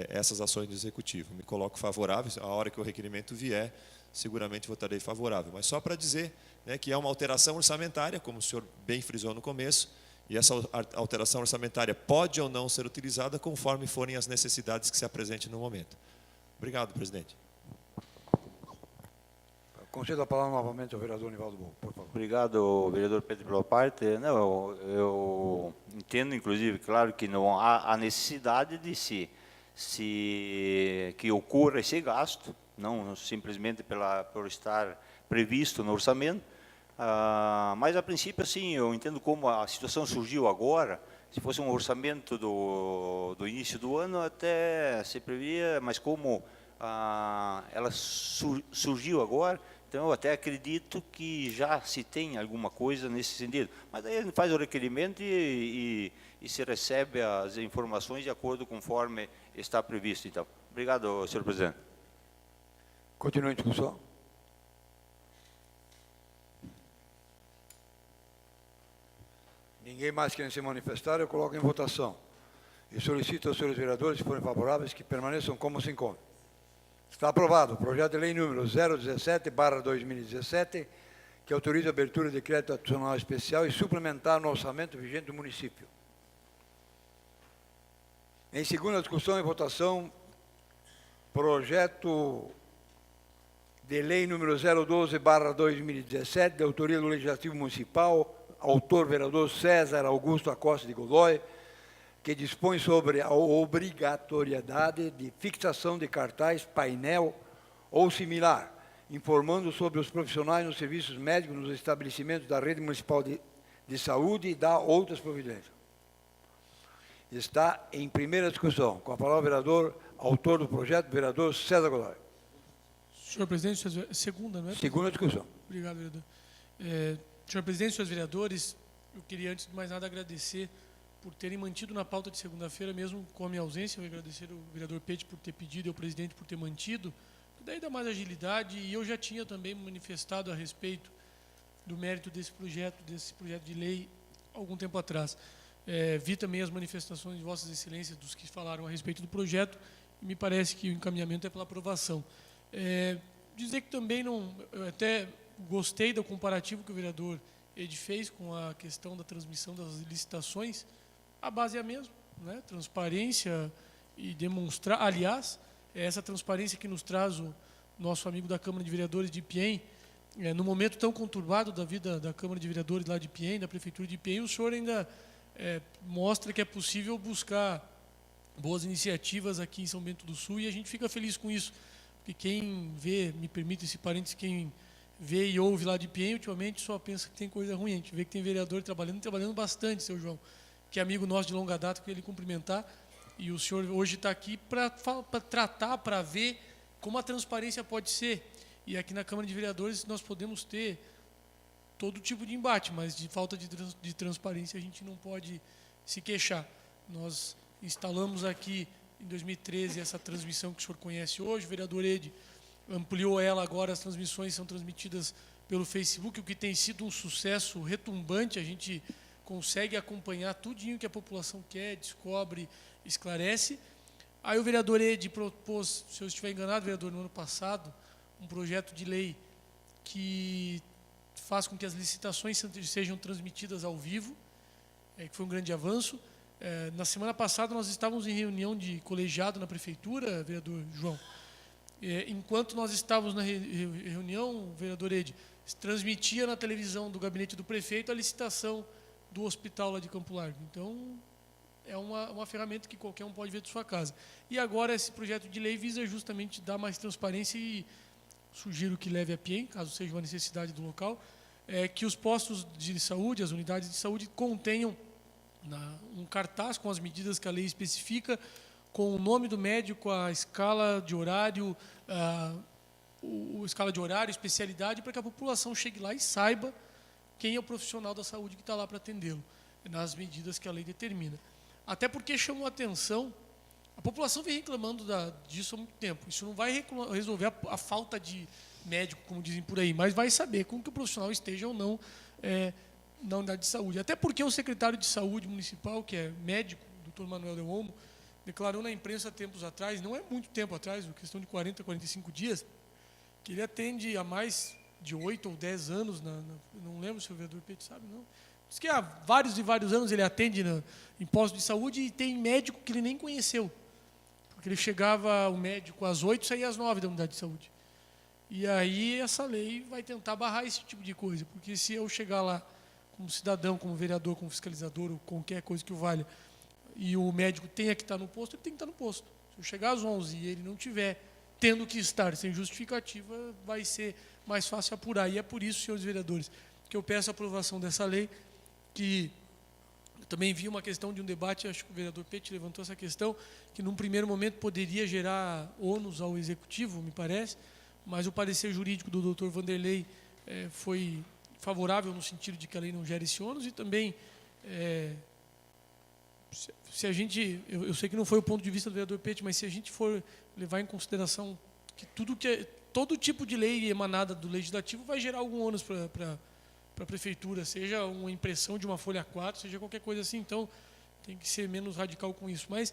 essas ações do Executivo. Me coloco favorável, a hora que o requerimento vier, seguramente votarei favorável. Mas só para dizer, né, que é uma alteração orçamentária, como o senhor bem frisou no começo, e essa alteração orçamentária pode ou não ser utilizada conforme forem as necessidades que se apresentem no momento. Obrigado, presidente. Concedo a palavra novamente ao vereador Nivaldo Bom, por favor. Obrigado, vereador Pedro, pela parte. Não, eu entendo, inclusive, claro que não há a necessidade de que ocorra esse gasto, não simplesmente por estar previsto no orçamento, mas, a princípio, assim, eu entendo como a situação surgiu agora. Se fosse um orçamento do início do ano, até se previa, mas como ela surgiu agora, então eu até acredito que já se tem alguma coisa nesse sentido. Mas aí a gente faz o requerimento e se recebe as informações de acordo conforme está previsto. Então, obrigado, senhor presidente. Continua em discussão. Ninguém mais querendo se manifestar, eu coloco em votação. E solicito aos senhores vereadores, se forem favoráveis, que permaneçam como se encontram. Está aprovado o projeto de lei número 017/2017, que autoriza a abertura de crédito adicional especial e suplementar no orçamento vigente do município. Em segunda discussão e votação, projeto de lei número 012/2017, de autoria do Legislativo Municipal, autor vereador César Augusto Acosta de Godoy, que dispõe sobre a obrigatoriedade de fixação de cartaz, painel ou similar, informando sobre os profissionais nos serviços médicos nos estabelecimentos da rede municipal de saúde e dá outras providências. Está em primeira discussão. Com a palavra o vereador, autor do projeto, vereador César Godoy. Senhor presidente, segunda, não é? Segunda discussão. Obrigado, vereador. Senhor presidente, senhores vereadores, eu queria, antes de mais nada, agradecer por terem mantido na pauta de segunda-feira, mesmo com a minha ausência. Eu agradecer ao vereador Pete por ter pedido e ao presidente por ter mantido. Daí dá mais agilidade, e eu já tinha também manifestado a respeito do mérito desse projeto de lei, algum tempo atrás. Vi também as manifestações de Vossas Excelências, dos que falaram a respeito do projeto, e me parece que o encaminhamento é pela aprovação. Dizer que também eu até gostei do comparativo que o vereador Ed fez com a questão da transmissão das licitações. A base é a mesma, né? Transparência e demonstrar. Aliás, é essa transparência que nos traz o nosso amigo da Câmara de Vereadores de Ipiem, no momento tão conturbado da vida da Câmara de Vereadores lá de Ipiem, da Prefeitura de Ipiem, o senhor ainda mostra que é possível buscar boas iniciativas aqui em São Bento do Sul, e a gente fica feliz com isso, porque quem vê, me permite esse parênteses, quem vê e ouve lá de Ipiem, ultimamente só pensa que tem coisa ruim. A gente vê que tem vereador trabalhando bastante, seu João, que é amigo nosso de longa data, que ele cumprimentar, e o senhor hoje está aqui para tratar, para ver como a transparência pode ser. E aqui na Câmara de Vereadores nós podemos ter todo tipo de embate, mas de falta de transparência a gente não pode se queixar. Nós instalamos aqui em 2013 essa transmissão que o senhor conhece hoje, o vereador Ed ampliou ela, agora as transmissões são transmitidas pelo Facebook, o que tem sido um sucesso retumbante. A gente consegue acompanhar tudinho que a população quer, descobre, esclarece. Aí o vereador Ed propôs, se eu estiver enganado, vereador, no ano passado, um projeto de lei que faz com que as licitações sejam transmitidas ao vivo, que foi um grande avanço. Na semana passada nós estávamos em reunião de colegiado na prefeitura, vereador João. Enquanto nós estávamos na reunião, vereador Ed, transmitia na televisão do gabinete do prefeito a licitação do hospital lá de Campo Largo. Então, é uma ferramenta que qualquer um pode ver de sua casa. E agora esse projeto de lei visa justamente dar mais transparência, e sugiro que leve a Ipiem, caso seja uma necessidade do local, que os postos de saúde, as unidades de saúde, contenham um cartaz com as medidas que a lei especifica, com o nome do médico, a escala de horário, especialidade, para que a população chegue lá e saiba quem é o profissional da saúde que está lá para atendê-lo, nas medidas que a lei determina. Até porque chamou a atenção, a população vem reclamando disso há muito tempo. Isso não vai resolver a falta de médico, como dizem por aí, mas vai saber como que o profissional esteja ou não na unidade de saúde. Até porque o secretário de saúde municipal, que é médico, Dr. Manuel Del Olmo, declarou na imprensa tempos atrás, não é muito tempo atrás, questão de 40, 45 dias, que ele atende há mais de 8 ou 10 anos, não lembro se o vereador Pedro sabe, não. Diz que há vários e vários anos ele atende em posto de saúde e tem médico que ele nem conheceu. Porque ele chegava, o médico, às 8 e saía às 9 da unidade de saúde. E aí essa lei vai tentar barrar esse tipo de coisa, porque se eu chegar lá como cidadão, como vereador, como fiscalizador, ou qualquer coisa que o valha, e o médico tenha que estar no posto, ele tem que estar no posto. Se eu chegar às 11 e ele não tiver tendo que estar sem justificativa, vai ser mais fácil apurar. E é por isso, senhores vereadores, que eu peço a aprovação dessa lei, que eu também vi uma questão de um debate, acho que o vereador Pete levantou essa questão, que num primeiro momento poderia gerar ônus ao executivo, me parece, mas o parecer jurídico do Dr. Vanderlei foi favorável no sentido de que a lei não gera esse ônus, e também, se a gente, eu sei que não foi o ponto de vista do vereador Pete, mas se a gente for levar em consideração que todo tipo de lei emanada do legislativo vai gerar algum ônus para a prefeitura, seja uma impressão de uma folha 4, seja qualquer coisa assim, então tem que ser menos radical com isso. Mas,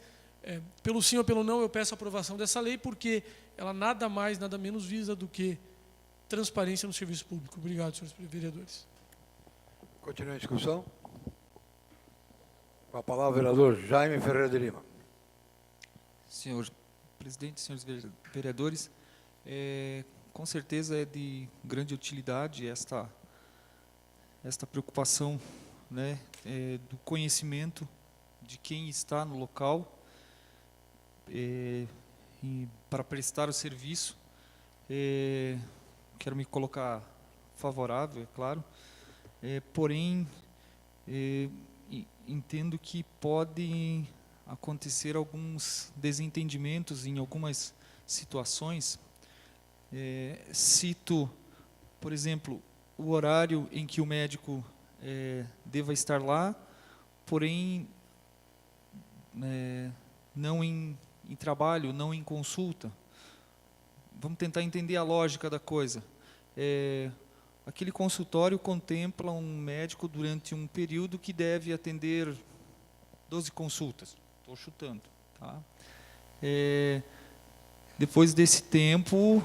pelo sim ou pelo não, eu peço a aprovação dessa lei, porque ela nada mais, nada menos visa do que transparência no serviço público. Obrigado, senhores vereadores. Continua a discussão. Com a palavra, o vereador Jaime Ferreira de Lima. Senhor presidente, senhores vereadores, com certeza é de grande utilidade esta preocupação, né, do conhecimento de quem está no local e para prestar o serviço. Quero me colocar favorável, é claro, porém entendo que pode acontecer alguns desentendimentos em algumas situações. Cito, por exemplo, o horário em que o médico deva estar lá, porém não em trabalho, não em consulta. Vamos tentar entender a lógica da coisa. Aquele consultório contempla um médico durante um período que deve atender 12 consultas. Estou chutando. Tá? Depois desse tempo,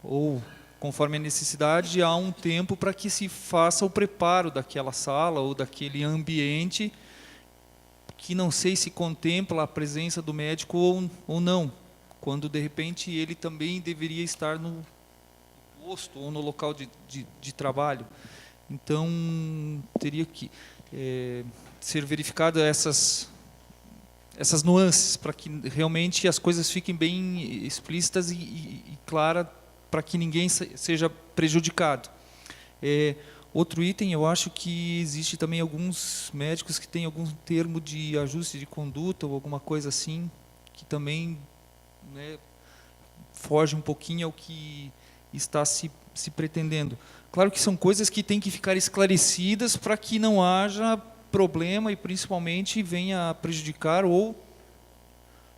ou conforme a necessidade, há um tempo para que se faça o preparo daquela sala ou daquele ambiente, que não sei se contempla a presença do médico ou não, quando de repente ele também deveria estar no posto ou no local de trabalho. Então, teria que ser verificada essas nuances, para que realmente as coisas fiquem bem explícitas e claras, para que ninguém seja prejudicado. Outro item, eu acho que existe também alguns médicos que têm algum termo de ajuste de conduta ou alguma coisa assim, que também, né, foge um pouquinho ao que está se pretendendo. Claro que são coisas que têm que ficar esclarecidas para que não haja problema e principalmente venha a prejudicar ou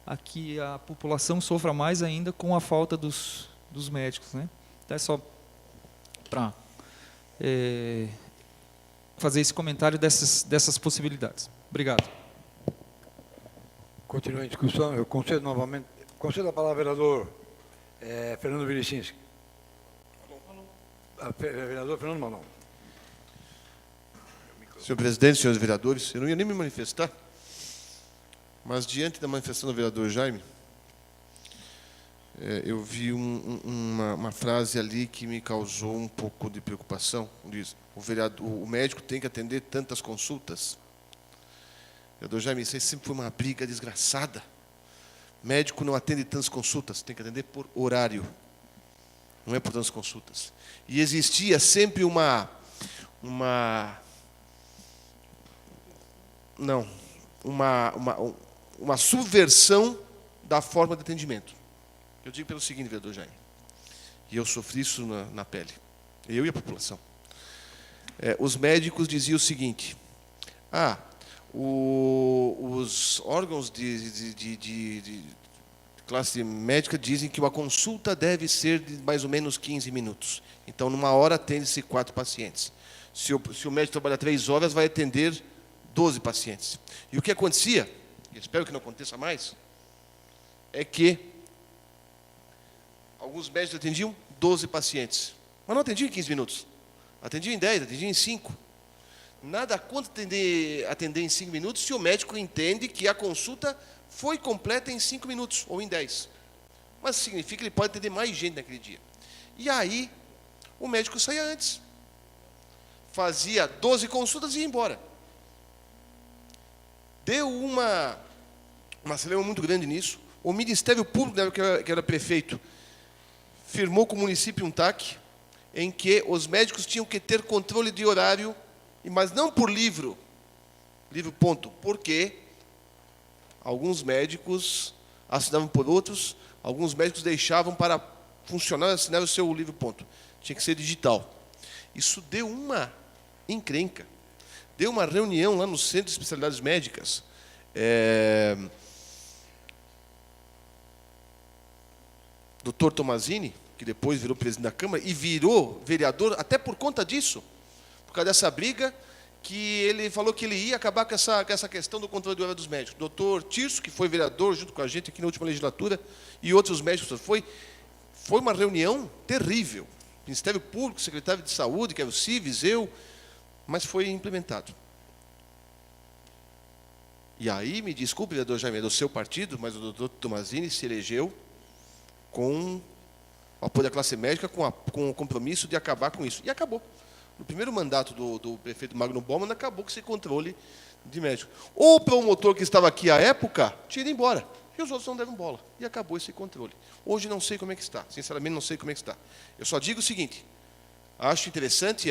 a que a população sofra mais ainda com a falta dos médicos, né? Então é só para fazer esse comentário dessas possibilidades. Obrigado. Continua a discussão. Eu concedo a palavra ao vereador Fernando Vilicinski. Vereador Fernando Malon. Senhor presidente, senhores vereadores, eu não ia nem me manifestar, mas diante da manifestação do vereador Jaime, eu vi uma frase ali que me causou um pouco de preocupação. Diz: o médico tem que atender tantas consultas. Vereador Jaime, isso aí sempre foi uma briga desgraçada. Médico não atende tantas consultas, tem que atender por horário, não é por tantas consultas. E existia sempre uma não, uma subversão da forma de atendimento. Eu digo pelo seguinte, vereador Jaime, e eu sofri isso na pele, eu e a população. Os médicos diziam o seguinte: os órgãos de classe médica dizem que uma consulta deve ser de mais ou menos 15 minutos. Então, numa hora, atende-se 4 pacientes. Se o médico trabalhar 3 horas, vai atender 12 pacientes. E o que acontecia, e espero que não aconteça mais, é que alguns médicos atendiam 12 pacientes, mas não atendiam em 15 minutos. Atendiam em 10, atendiam em 5. Nada contra atender em 5 minutos se o médico entende que a consulta foi completa em 5 minutos ou em 10. Mas significa que ele pode atender mais gente naquele dia. E aí, o médico saía antes. Fazia 12 consultas e ia embora. Deu uma celeuma muito grande nisso. O Ministério Público, que era prefeito, firmou com o município um TAC, em que os médicos tinham que ter controle de horário, mas não por livro ponto, porque alguns médicos assinavam por outros, alguns médicos deixavam para funcionar assinar o seu livro ponto. Tinha que ser digital. Isso deu uma encrenca. Deu uma reunião lá no Centro de Especialidades Médicas. Dr. Tomazini, que depois virou presidente da Câmara, e virou vereador até por conta disso, por causa dessa briga, que ele falou que ele ia acabar com essa questão do controle do horário dos médicos. O doutor Tirso, que foi vereador junto com a gente aqui na última legislatura, e outros médicos, foi uma reunião terrível. Ministério Público, secretário de Saúde, que era o Cives, eu, mas foi implementado. E aí, me desculpe, vereador Jaime, é do seu partido, mas o doutor Tomazini se elegeu com o apoio da classe médica, com o compromisso de acabar com isso. E acabou. No primeiro mandato do prefeito Magno Bauman, acabou com esse controle de médico. O promotor que estava aqui à época tinha ido embora. E os outros não deram bola. E acabou esse controle. Hoje não sei como é que está. Sinceramente, não sei como é que está. Eu só digo o seguinte: acho interessante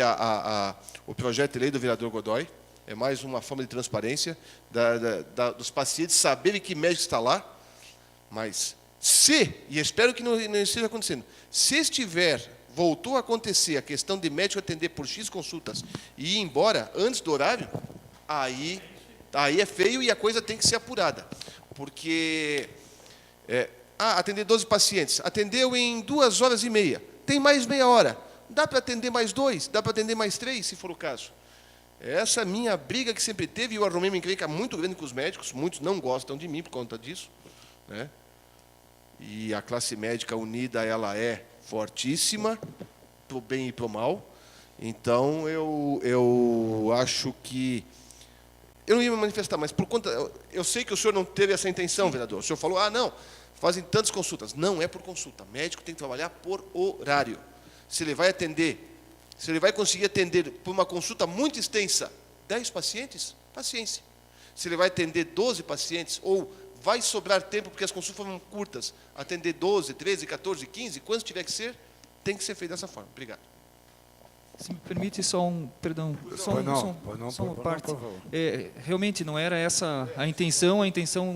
o projeto de lei do vereador Godoy. É mais uma forma de transparência dos pacientes saberem que médico está lá. Mas e espero que não esteja acontecendo, se voltou a acontecer a questão de médico atender por X consultas e ir embora antes do horário, aí é feio e a coisa tem que ser apurada. Porque atender 12 pacientes, atendeu em 2 horas e meia, tem mais meia hora, dá para atender mais 2, dá para atender mais 3, se for o caso. Essa é a minha briga que sempre teve, e eu arrumei uma encrenca muito grande com os médicos, muitos não gostam de mim por conta disso, né? E a classe médica unida, ela é fortíssima, para o bem e para o mal. Então, eu acho que... Eu não ia me manifestar, mas por conta... Eu sei que o senhor não teve essa intenção, vereador. O senhor falou, não, fazem tantas consultas. Não é por consulta. Médico tem que trabalhar por horário. Se ele vai conseguir atender por uma consulta muito extensa 10 pacientes, paciência. Se ele vai atender 12 pacientes, ou vai sobrar tempo, porque as consultas foram curtas, atender 12, 13, 14, 15, quantos tiver que ser, tem que ser feito dessa forma. Obrigado. Se me permite só uma parte. Realmente não era essa a intenção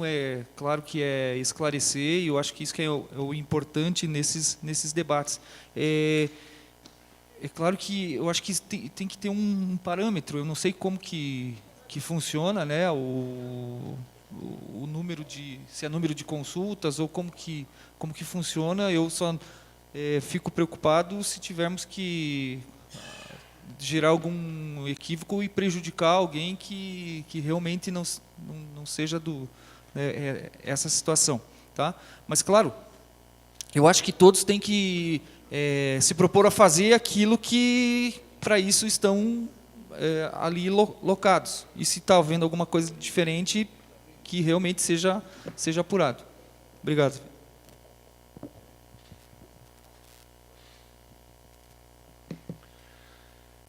é, claro que é esclarecer, e eu acho que isso que é o importante nesses debates. É claro que eu acho que tem que ter um parâmetro, eu não sei como que funciona, né, o número se é número de consultas ou como que funciona. Eu só fico preocupado se tivermos que gerar algum equívoco e prejudicar alguém que realmente não seja essa situação, tá? Mas claro, eu acho que todos têm que se propor a fazer aquilo que para isso estão ali locados, e se está havendo alguma coisa diferente, que realmente seja apurado. Obrigado.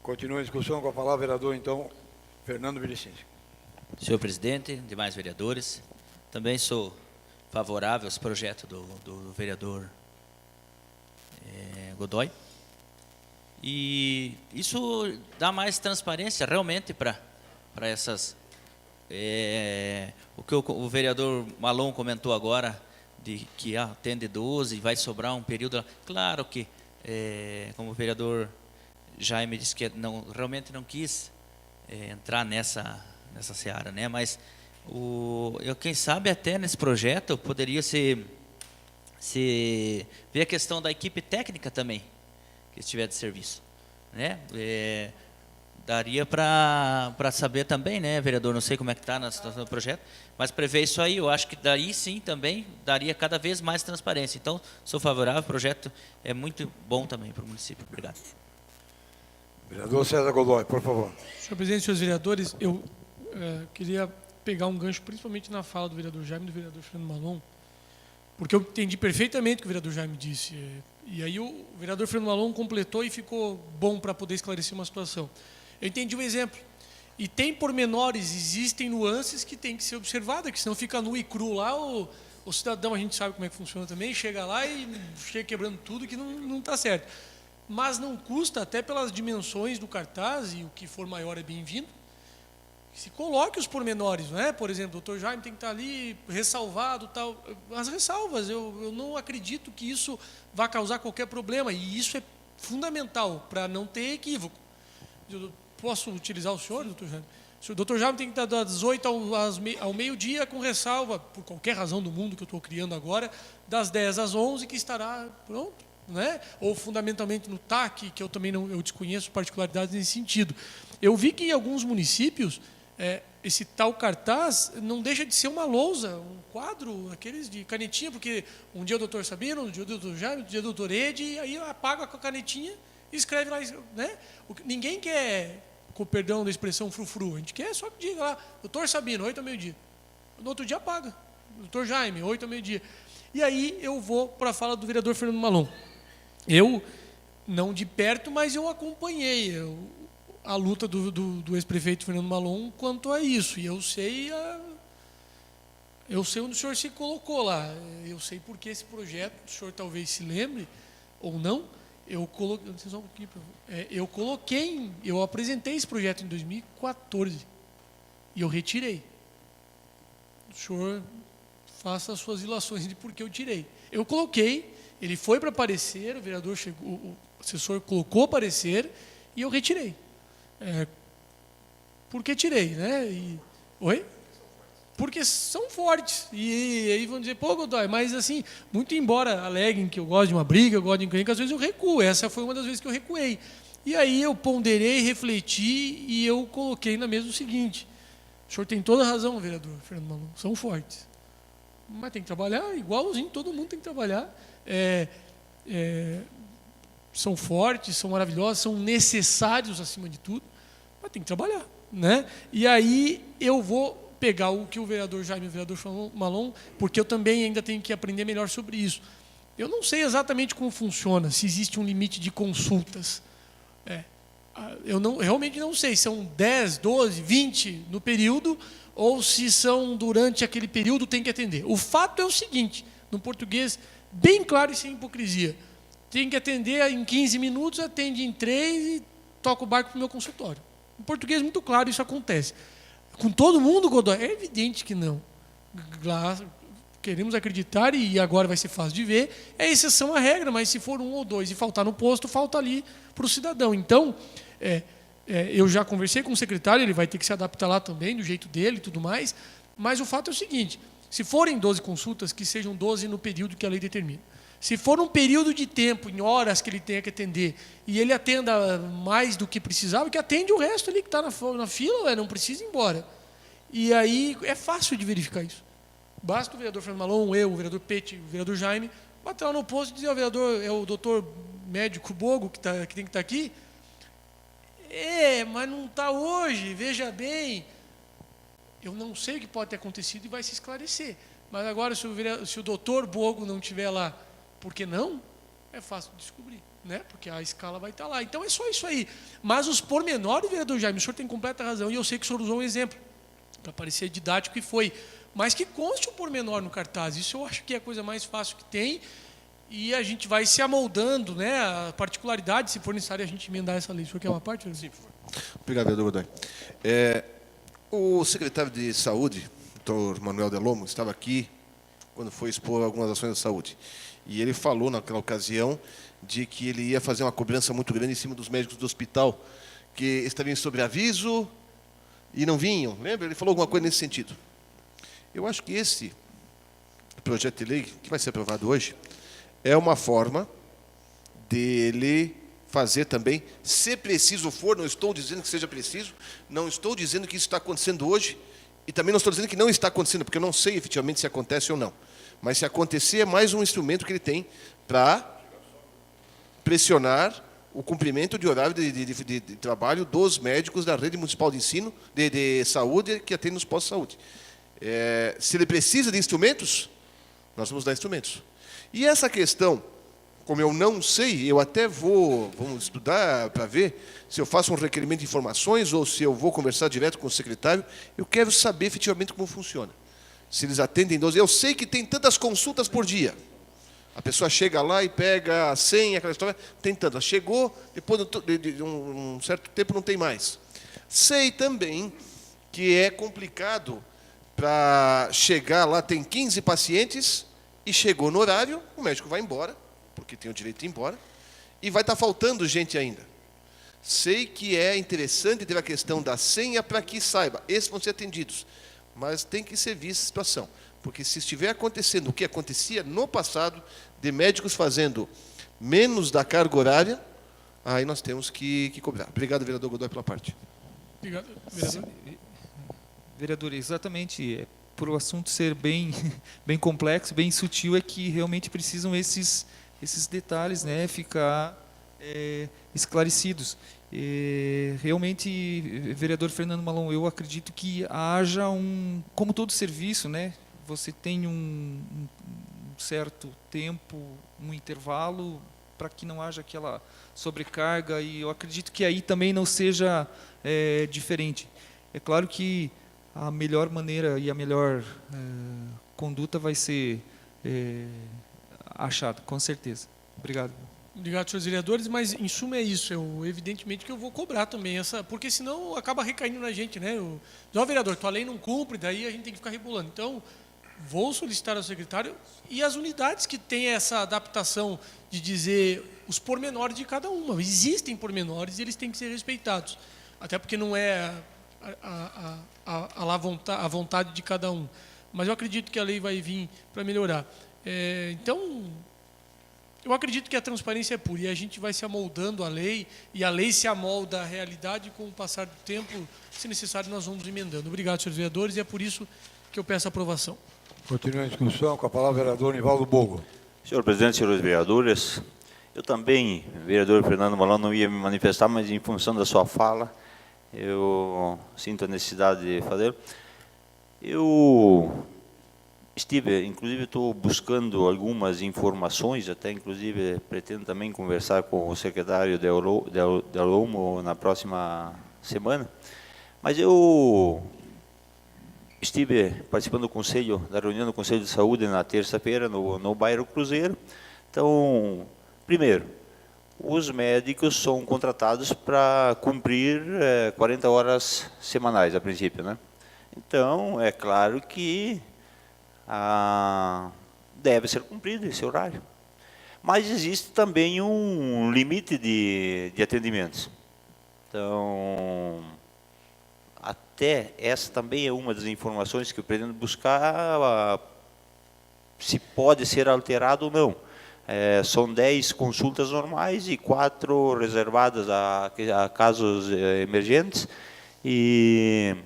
Continua a discussão, com a palavra, vereador, então, Fernando Vilicinski. Senhor presidente, demais vereadores, também sou favorável a esse projeto do vereador Godoy. E isso dá mais transparência realmente para essas... o que o vereador Malon comentou agora, de que atende 12, vai sobrar um período... Claro que, como o vereador Jaime disse que realmente não quis entrar nessa seara, né? Mas, quem sabe até nesse projeto poderia se ver a questão da equipe técnica também, que estiver de serviço, né? Daria para saber também, né, vereador? Não sei como é que está na situação do projeto, mas prever isso aí, eu acho que daí sim também daria cada vez mais transparência. Então, sou favorável, o projeto é muito bom também para o município. Obrigado. Vereador César Godoy, por favor. Senhor presidente, senhores vereadores, eu queria pegar um gancho principalmente na fala do vereador Jaime e do vereador Fernando Malon, porque eu entendi perfeitamente o que o vereador Jaime disse. E aí o vereador Fernando Malon completou e ficou bom para poder esclarecer uma situação. Eu entendi o exemplo. E tem pormenores, existem nuances que tem que ser observadas, que senão fica nu e cru lá, o cidadão, a gente sabe como é que funciona também, chega lá e chega quebrando tudo que não está certo. Mas não custa, até pelas dimensões do cartaz, e o que for maior é bem-vindo, que se coloque os pormenores, não é? Por exemplo, o doutor Jaime tem que estar ali ressalvado, tal. As ressalvas, eu não acredito que isso vá causar qualquer problema, e isso é fundamental para não ter equívoco. Eu posso utilizar o senhor, doutor Jaime? O doutor Jaime tem que estar das 8 ao meio-dia, com ressalva, por qualquer razão do mundo que eu estou criando agora, das 10 às 11, que estará pronto. Né? Ou fundamentalmente no TAC, que eu também eu desconheço particularidades nesse sentido. Eu vi que em alguns municípios, esse tal cartaz não deixa de ser uma lousa, um quadro, aqueles de canetinha, porque um dia o doutor Sabino, um dia o doutor Jaime, outro dia o doutor Ed, e aí apaga com a canetinha e escreve lá. Né? Ninguém quer, com perdão da expressão frufru, a gente quer só que diga lá, doutor Sabino, 8 ao meio-dia. No outro dia apaga. Doutor Jaime, 8 ao meio-dia. E aí eu vou para a fala do vereador Fernando Malon. Eu, não de perto, mas eu acompanhei a luta do ex-prefeito Fernando Malon quanto a isso. E eu sei onde o senhor se colocou lá. Eu sei porque esse projeto, o senhor talvez se lembre, ou não, eu apresentei esse projeto em 2014 e eu retirei. O senhor faça as suas ilações de por que eu tirei. Eu coloquei. Ele foi para parecer, o vereador chegou, o assessor colocou parecer e eu retirei. Por que tirei, né? Oi? Porque são fortes. E aí vão dizer, pô, Godoy, mas assim, muito embora aleguem que eu gosto de uma briga, eu gosto de encrenca, às vezes eu recuo. Essa foi uma das vezes que eu recuei. E aí eu ponderei, refleti e eu coloquei na mesa o seguinte. O senhor tem toda a razão, vereador Fernando Malon, são fortes. Mas tem que trabalhar, igualzinho, todo mundo tem que trabalhar. São fortes, são maravilhosos, são necessários acima de tudo, mas tem que trabalhar, né? E aí eu vou pegar o que o vereador Jaime e o vereador Malon, porque eu também ainda tenho que aprender melhor sobre isso. Eu não sei exatamente como funciona, se existe um limite de consultas. Eu realmente não sei, são 10, 12, 20 no período, ou se são durante aquele período tem que atender. O fato é o seguinte, no português bem claro e sem hipocrisia. Tem que atender em 15 minutos, atende em 3 e toca o barco para o meu consultório. Em português, muito claro, isso acontece. Com todo mundo, Godoy? É evidente que não. Lá, queremos acreditar, e agora vai ser fácil de ver, é exceção à regra, mas se for 1 ou 2 e faltar no posto, falta ali para o cidadão. Então, eu já conversei com o secretário, ele vai ter que se adaptar lá também, do jeito dele e tudo mais, mas o fato é o seguinte, se forem 12 consultas, que sejam 12 no período que a lei determina. Se for um período de tempo, em horas que ele tenha que atender, e ele atenda mais do que precisava, que atende o resto ali que está na fila, não precisa ir embora. E aí é fácil de verificar isso. Basta o vereador Fernando Malon, eu, o vereador Pete, o vereador Jaime, bater lá no posto e dizer, vereador, é o doutor médico Bogo que tem que estar aqui. Mas não está hoje, veja bem. Eu não sei o que pode ter acontecido e vai se esclarecer. Mas agora, se o doutor Bogo não estiver lá, por que não? É fácil de descobrir, né? Porque a escala vai estar lá. Então é só isso aí. Mas os pormenores, vereador Jaime, o senhor tem completa razão, e eu sei que o senhor usou um exemplo, para parecer didático, e foi. Mas que conste o pormenor no cartaz. Isso eu acho que é a coisa mais fácil que tem. e a gente vai se amoldando, né, a particularidade, se for necessário a gente emendar essa lei. O senhor quer uma parte? Sim, por favor. Obrigado, vereador Godoy. O secretário de Saúde, doutor Manuel Delomo, estava aqui quando foi expor algumas ações de saúde. E ele falou naquela ocasião de que ele ia fazer uma cobrança muito grande em cima dos médicos do hospital, que estavam em sobreaviso e não vinham. Lembra? Ele falou alguma coisa nesse sentido. Eu acho que esse projeto de lei, que vai ser aprovado hoje, é uma forma dele fazer também, se preciso for, não estou dizendo que seja preciso, não estou dizendo que isso está acontecendo hoje, e também não estou dizendo que não está acontecendo, porque eu não sei efetivamente se acontece ou não. Mas se acontecer, é mais um instrumento que ele tem para pressionar o cumprimento de horário de trabalho dos médicos da rede municipal de ensino, de saúde, que atende nos postos de saúde. Se ele precisa de instrumentos, nós vamos dar instrumentos. E essa questão, como eu não sei, eu até vamos estudar para ver se eu faço um requerimento de informações ou se eu vou conversar direto com o secretário. Eu quero saber efetivamente como funciona. Se eles atendem 12. Eu sei que tem tantas consultas por dia. A pessoa chega lá e pega a senha, aquela história, tem tantas. Chegou, depois de um certo tempo não tem mais. Sei também que é complicado para chegar lá, tem 15 pacientes e chegou no horário, o médico vai embora, porque tem o direito de ir embora, e vai estar faltando gente ainda. Sei que é interessante ter a questão da senha para que saiba, esses vão ser atendidos, mas tem que ser vista a situação, porque se estiver acontecendo o que acontecia no passado, de médicos fazendo menos da carga horária, aí nós temos que cobrar. Obrigado, vereador Godoy, pela parte. Obrigado, vereador. Vereador, exatamente, por o assunto ser bem complexo, bem sutil, é que realmente precisam esses detalhes, né, ficar esclarecidos. Realmente, vereador Fernando Malon, eu acredito que haja como todo serviço, né, você tem um certo tempo, um intervalo, para que não haja aquela sobrecarga, e eu acredito que aí também não seja diferente. É claro que a melhor maneira e a melhor conduta vai ser achada, com certeza. Obrigado. Obrigado, senhores vereadores, mas em suma é isso. Evidentemente que eu vou cobrar também essa, porque senão acaba recaindo na gente, né? Vereador, tua lei não cumpre, daí a gente tem que ficar rebolando. Então, vou solicitar ao secretário e as unidades que têm essa adaptação de dizer os pormenores de cada uma. Existem pormenores e eles têm que ser respeitados. Até porque não é a vontade de cada um. Mas eu acredito que a lei vai vir para melhorar. Então, eu acredito que a transparência é pura e a gente vai se amoldando à lei e a lei se amolda à realidade, e com o passar do tempo, se necessário, nós vamos emendando. Obrigado, senhores vereadores, e é por isso que eu peço a aprovação. Continua a discussão com a palavra o vereador Nivaldo Bogo. Senhor presidente, senhores vereadores, eu também, vereador Fernando Malon, não ia me manifestar, mas em função da sua fala, eu sinto a necessidade de fazer. Eu estive, inclusive, estou buscando algumas informações, até inclusive pretendo também conversar com o secretário Delomo na próxima semana, mas eu estive participando da reunião do Conselho de Saúde na terça-feira no bairro Cruzeiro. Então, primeiro, os médicos são contratados para cumprir 40 horas semanais, a princípio, né? Então, é claro que deve ser cumprido esse horário. Mas existe também um limite de atendimentos. Então, até essa também é uma das informações que eu pretendo buscar, se pode ser alterado ou não. São 10 consultas normais e 4 reservadas a casos emergentes. E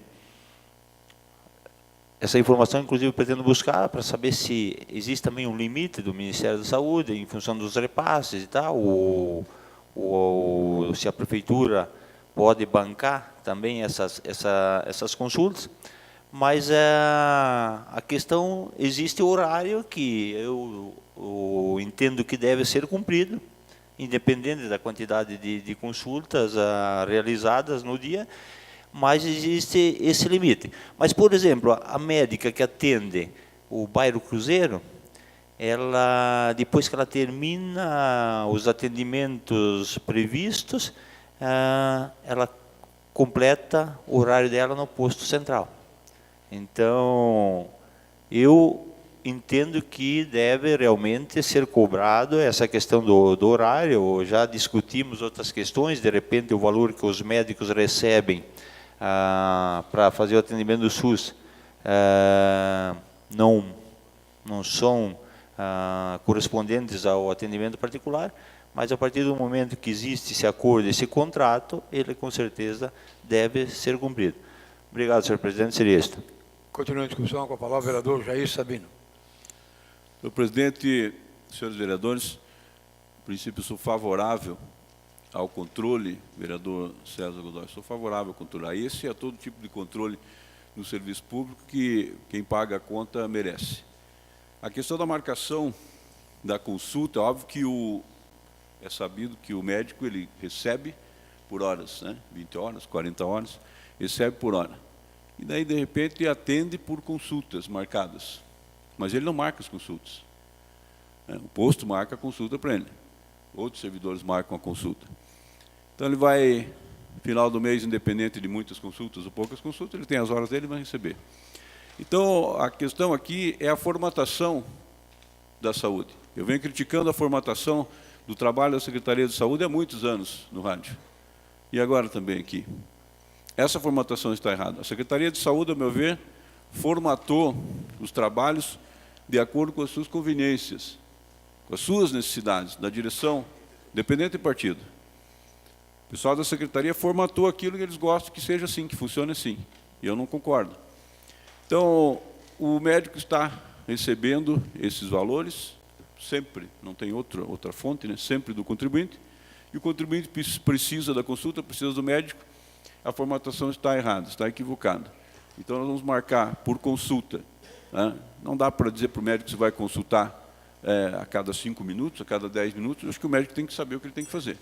essa informação, inclusive, eu pretendo buscar para saber se existe também um limite do Ministério da Saúde em função dos repasses e tal, ou se a Prefeitura pode bancar também essas consultas. Mas a questão, existe o horário que eu entendo que deve ser cumprido, independente da quantidade de consultas realizadas no dia, mas existe esse limite. Mas, por exemplo, a médica que atende o bairro Cruzeiro, ela, depois que ela termina os atendimentos previstos, ela completa o horário dela no posto central. Então, eu entendo que deve realmente ser cobrado essa questão do horário. Já discutimos outras questões, de repente o valor que os médicos recebem para fazer o atendimento do SUS não são correspondentes ao atendimento particular, mas a partir do momento que existe esse acordo, esse contrato, ele com certeza deve ser cumprido. Obrigado, senhor presidente, seria isto. Continua a discussão com a palavra o vereador Jair Sabino. Senhor presidente, senhores vereadores, em princípio sou favorável ao controle, vereador César Godoy, sou favorável ao controle, a esse e a todo tipo de controle no serviço público que quem paga a conta merece. A questão da marcação da consulta, é óbvio que é sabido que o médico ele recebe por horas, né? 20 horas, 40 horas, recebe por hora. E daí, de repente, atende por consultas marcadas. Mas ele não marca as consultas. O posto marca a consulta para ele. Outros servidores marcam a consulta. Então, ele vai, no final do mês, independente de muitas consultas ou poucas consultas, ele tem as horas dele e vai receber. Então, a questão aqui é a formatação da saúde. Eu venho criticando a formatação do trabalho da Secretaria de Saúde há muitos anos no rádio. E agora também aqui. Essa formatação está errada. A Secretaria de Saúde, ao meu ver, formatou os trabalhos de acordo com as suas conveniências, com as suas necessidades, da direção, independente do partido. O pessoal da Secretaria formatou aquilo que eles gostam que seja assim, que funcione assim. E eu não concordo. Então, o médico está recebendo esses valores, sempre, não tem outra fonte, né? Sempre do contribuinte, e o contribuinte precisa da consulta, precisa do médico, a formatação está errada, está equivocada. Então, nós vamos marcar por consulta. Né? Não dá para dizer para o médico que você vai consultar a cada 5 minutos, a cada 10 minutos. Acho que o médico tem que saber o que ele tem que fazer.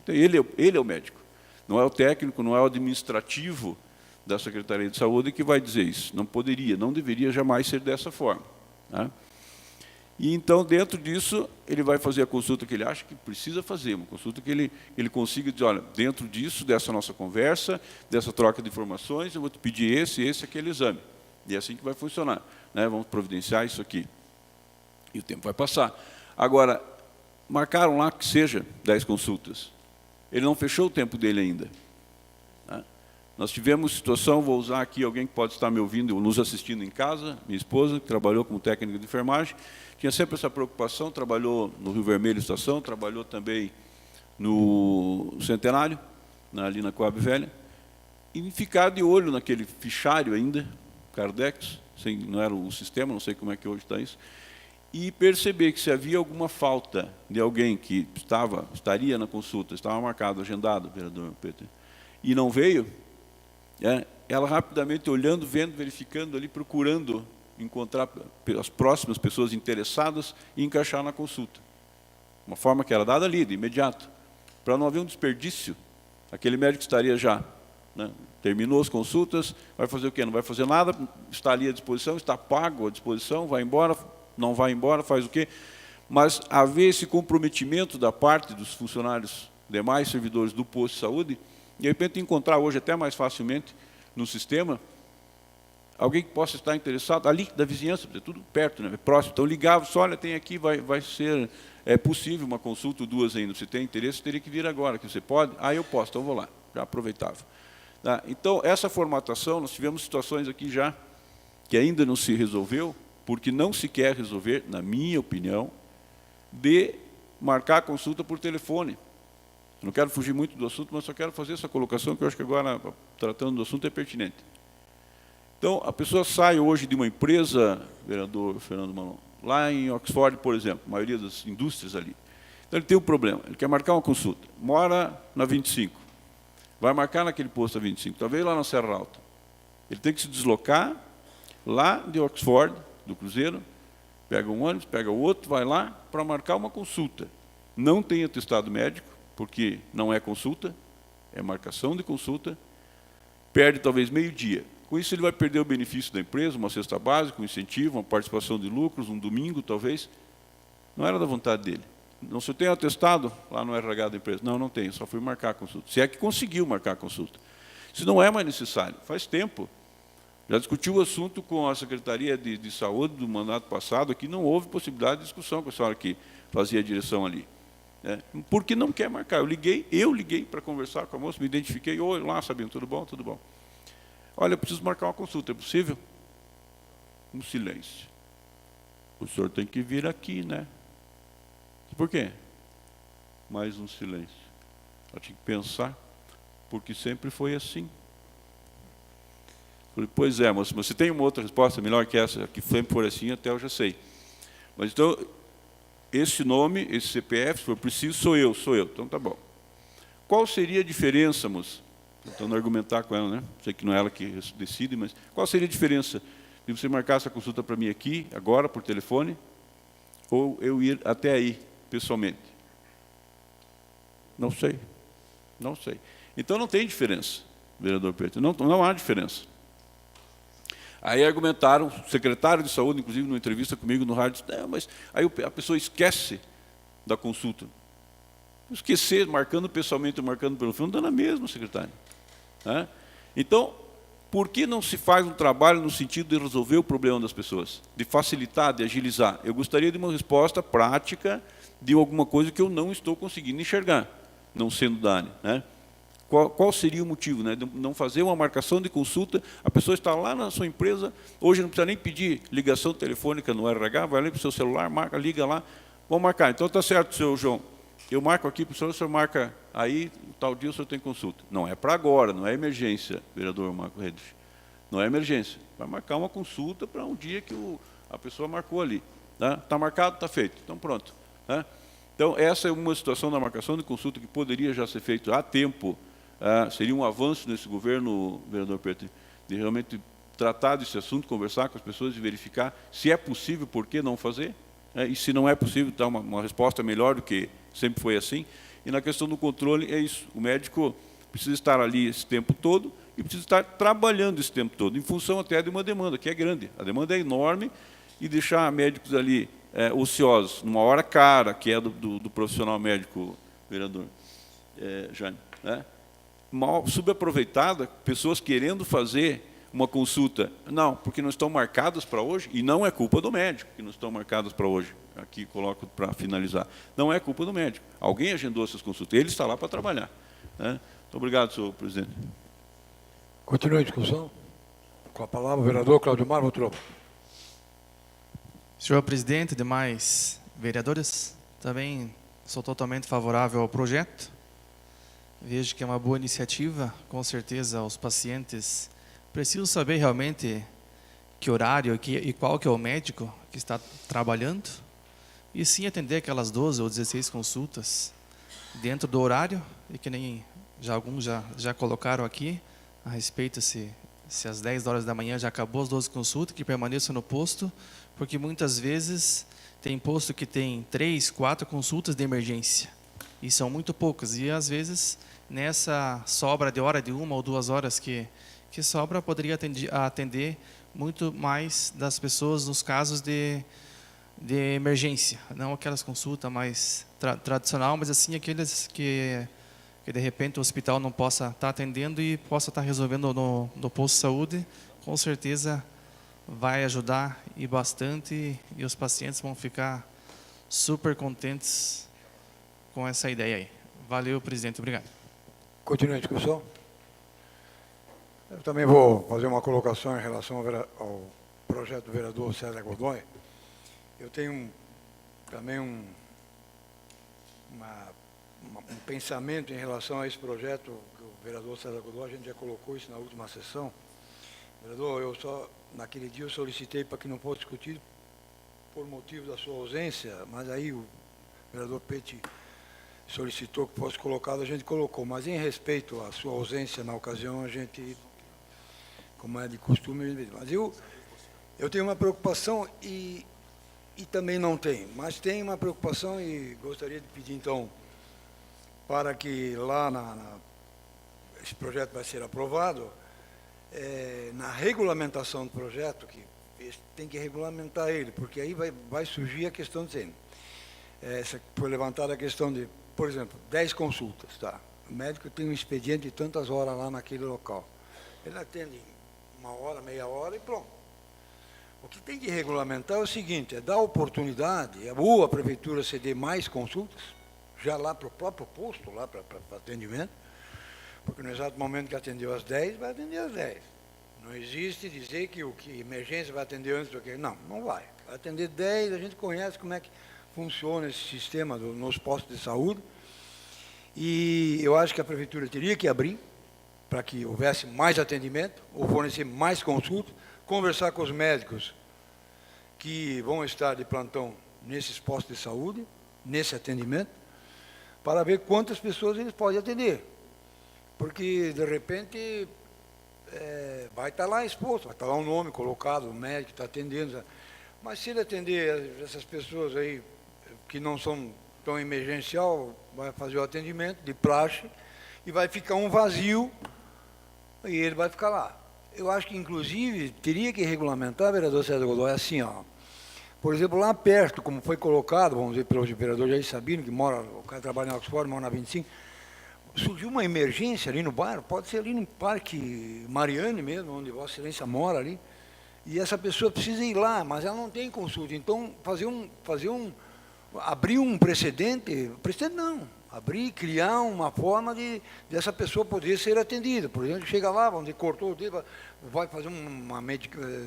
Ele é o médico. Não é o técnico, não é o administrativo da Secretaria de Saúde que vai dizer isso. Não poderia, não deveria jamais ser dessa forma. Né? E, então, dentro disso, ele vai fazer a consulta que ele acha que precisa fazer, uma consulta que ele consiga dizer, olha, dentro disso, dessa nossa conversa, dessa troca de informações, eu vou te pedir aquele exame. E é assim que vai funcionar. Né? Vamos providenciar isso aqui. E o tempo vai passar. Agora, marcaram lá que seja 10 consultas. Ele não fechou o tempo dele ainda. Né? Nós tivemos situação, vou usar aqui alguém que pode estar me ouvindo, nos assistindo em casa, minha esposa, que trabalhou como técnica de enfermagem, tinha sempre essa preocupação, trabalhou no Rio Vermelho Estação, trabalhou também no Centenário, ali na Coab Velha, e ficar de olho naquele fichário ainda, Cardex, não era o sistema, não sei como é que hoje está isso, e perceber que se havia alguma falta de alguém que estaria na consulta, estava marcado, agendado, vereador Peter, e não veio, ela rapidamente olhando, vendo, verificando ali, procurando encontrar as próximas pessoas interessadas e encaixar na consulta. Uma forma que era dada ali, de imediato, para não haver um desperdício. Aquele médico estaria já, né, terminou as consultas, vai fazer o quê? Não vai fazer nada, está ali à disposição, está pago à disposição, vai embora, não vai embora, faz o quê? Mas haver esse comprometimento da parte dos funcionários, demais servidores do posto de saúde, de repente encontrar hoje até mais facilmente no sistema, alguém que possa estar interessado, ali da vizinhança, é tudo perto, né, próximo. Então, ligava, só, olha, tem aqui, vai ser possível uma consulta ou 2 ainda. Se tem interesse, teria que vir agora, que você pode? Ah, eu posso, então vou lá, já aproveitava. Tá? Então, essa formatação, nós tivemos situações aqui já que ainda não se resolveu, porque não se quer resolver, na minha opinião, de marcar a consulta por telefone. Eu não quero fugir muito do assunto, mas só quero fazer essa colocação, que eu acho que agora, tratando do assunto, é pertinente. Então, a pessoa sai hoje de uma empresa, vereador Fernando Malon, lá em Oxford, por exemplo, a maioria das indústrias ali. Então, ele tem um problema, ele quer marcar uma consulta, mora na 25, vai marcar naquele posto a 25, talvez lá na Serra Alta. Ele tem que se deslocar lá de Oxford, do Cruzeiro, pega um ônibus, pega o outro, vai lá para marcar uma consulta. Não tem atestado médico, porque não é consulta, é marcação de consulta, perde talvez meio-dia, Com isso, ele vai perder o benefício da empresa, uma cesta básica, um incentivo, uma participação de lucros, um domingo, talvez. Não era da vontade dele. Não, se eu tenho atestado lá no RH da empresa. Não, não tenho, só fui marcar a consulta. Se é que conseguiu marcar a consulta. Se não é mais necessário, faz tempo. Já discutiu o assunto com a Secretaria de Saúde do mandato passado, aqui não houve possibilidade de discussão com a senhora que fazia a direção ali. Porque não quer marcar. Eu liguei para conversar com a moça, me identifiquei, oi, lá, Sabino, tudo bom? Tudo bom. Olha, eu preciso marcar uma consulta, é possível? Um silêncio. O senhor tem que vir aqui, né? Por quê? Mais um silêncio. Eu tinha que pensar, porque sempre foi assim. Falei, pois é, moça, mas você tem uma outra resposta melhor que essa, que sempre for assim, até eu já sei. Mas então, esse nome, esse CPF, se for preciso, sou eu. Então tá bom. Qual seria a diferença, moça? Tentando argumentar com ela, né? Sei que não é ela que decide, mas qual seria a diferença de você marcar essa consulta para mim aqui, agora, por telefone, ou eu ir até aí, pessoalmente? Não sei. Não sei. Então não tem diferença, vereador Pedro. Não há diferença. Aí argumentaram, o secretário de saúde, inclusive, numa entrevista comigo no rádio, disse, mas aí a pessoa esquece da consulta. Esquecer, marcando pessoalmente ou marcando pelo fone, dá na mesma, secretário. Então, por que não se faz um trabalho no sentido de resolver o problema das pessoas? De facilitar, de agilizar? Eu gostaria de uma resposta prática de alguma coisa que eu não estou conseguindo enxergar, não sendo da área. Qual seria o motivo, né, de não fazer uma marcação de consulta? A pessoa está lá na sua empresa, hoje não precisa nem pedir ligação telefônica no RH, vai ali para o seu celular, marca, liga lá, vamos marcar. Então está certo, senhor João. Eu marco aqui para o senhor marca aí, tal dia o senhor tem consulta. Não é para agora, não é emergência, vereador Marco Redes. Não é emergência. Vai marcar uma consulta para um dia que a pessoa marcou ali. Está marcado, está feito. Então, pronto. Então, essa é uma situação da marcação de consulta que poderia já ser feito há tempo. Seria um avanço nesse governo, vereador Pedro, de realmente tratar desse assunto, conversar com as pessoas e verificar se é possível, por que não fazer. E se não é possível, dar uma resposta melhor do que sempre foi assim. E na questão do controle, é isso. O médico precisa estar ali esse tempo todo e precisa estar trabalhando esse tempo todo, em função até de uma demanda, que é grande. A demanda é enorme e deixar médicos ali ociosos, numa hora cara, que é do profissional médico, vereador Jaime, mal subaproveitada, pessoas querendo fazer uma consulta. Não, porque não estão marcadas para hoje, e não é culpa do médico que não estão marcadas para hoje. Aqui coloco para finalizar. Não é culpa do médico. Alguém agendou essas consultas. Ele está lá para trabalhar. Muito obrigado, senhor presidente. Continue a discussão. Com a palavra, o vereador Claudio Mar Votrop. Senhor presidente, demais vereadores, também sou totalmente favorável ao projeto. Vejo que é uma boa iniciativa. Com certeza, os pacientes precisam saber realmente que horário e qual que é o médico que está trabalhando. E sim atender aquelas 12 ou 16 consultas dentro do horário, e que nem alguns já colocaram aqui, a respeito se às 10 horas da manhã já acabou as 12 consultas, que permaneça no posto, porque muitas vezes tem posto que tem 3, 4 consultas de emergência, e são muito poucas, e às vezes nessa sobra de hora de 1 ou 2 horas que sobra, poderia atender muito mais das pessoas nos casos de emergência, não aquelas consultas mais tradicional, mas assim aqueles que de repente o hospital não possa estar atendendo e possa estar resolvendo no posto de saúde. Com certeza vai ajudar e bastante, e os pacientes vão ficar super contentes com essa ideia aí. Valeu, presidente, obrigado. Continue a discussão. Eu também vou fazer uma colocação em relação ao projeto do vereador César Godoy. Eu tenho também um pensamento em relação a esse projeto que o vereador César Godoy, a gente já colocou isso na última sessão. Vereador, naquele dia eu solicitei para que não fosse discutido por motivo da sua ausência, mas aí o vereador Pete solicitou que fosse colocado, a gente colocou. Mas em respeito à sua ausência na ocasião, a gente, como é de costume, mas eu tenho uma preocupação e também não tenho, mas tenho uma preocupação e gostaria de pedir, então, para que lá esse projeto vai ser aprovado, na regulamentação do projeto, que tem que regulamentar ele, porque aí vai surgir a questão de foi levantada a questão de, por exemplo, 10 consultas, tá? O médico tem um expediente de tantas horas lá naquele local. Ele atende 1 hora, meia hora e pronto. O que tem que regulamentar é o seguinte, é dar oportunidade, ou a prefeitura ceder mais consultas, já lá para o próprio posto, lá para atendimento, porque no exato momento que atendeu às 10, vai atender às 10. Não existe dizer que o que emergência vai atender antes do que... Não, não vai. Vai atender 10, a gente conhece como é que funciona esse sistema nos postos de saúde. E eu acho que a prefeitura teria que abrir para que houvesse mais atendimento, ou fornecer mais consultas, conversar com os médicos que vão estar de plantão nesses postos de saúde, nesse atendimento, para ver quantas pessoas eles podem atender. Porque, de repente, vai estar lá exposto, vai estar lá um nome colocado, o médico está atendendo. Mas se ele atender essas pessoas aí que não são tão emergencial, vai fazer o atendimento de praxe e vai ficar um vazio e ele vai ficar lá. Eu acho que, inclusive, teria que regulamentar, vereador César Godoy, assim, ó. Por exemplo, lá perto, como foi colocado, vamos dizer, pelo vereador Jair Sabino, que mora, o cara trabalha em Oxford, mora na 25, surgiu uma emergência ali no bairro, pode ser ali no Parque Mariane mesmo, onde Vossa Excelência mora ali, e essa pessoa precisa ir lá, mas ela não tem consulta. Então, abrir um precedente não, criar uma forma de essa pessoa poder ser atendida. Por exemplo, chega lá, vamos dizer, cortou o dedo, vai fazer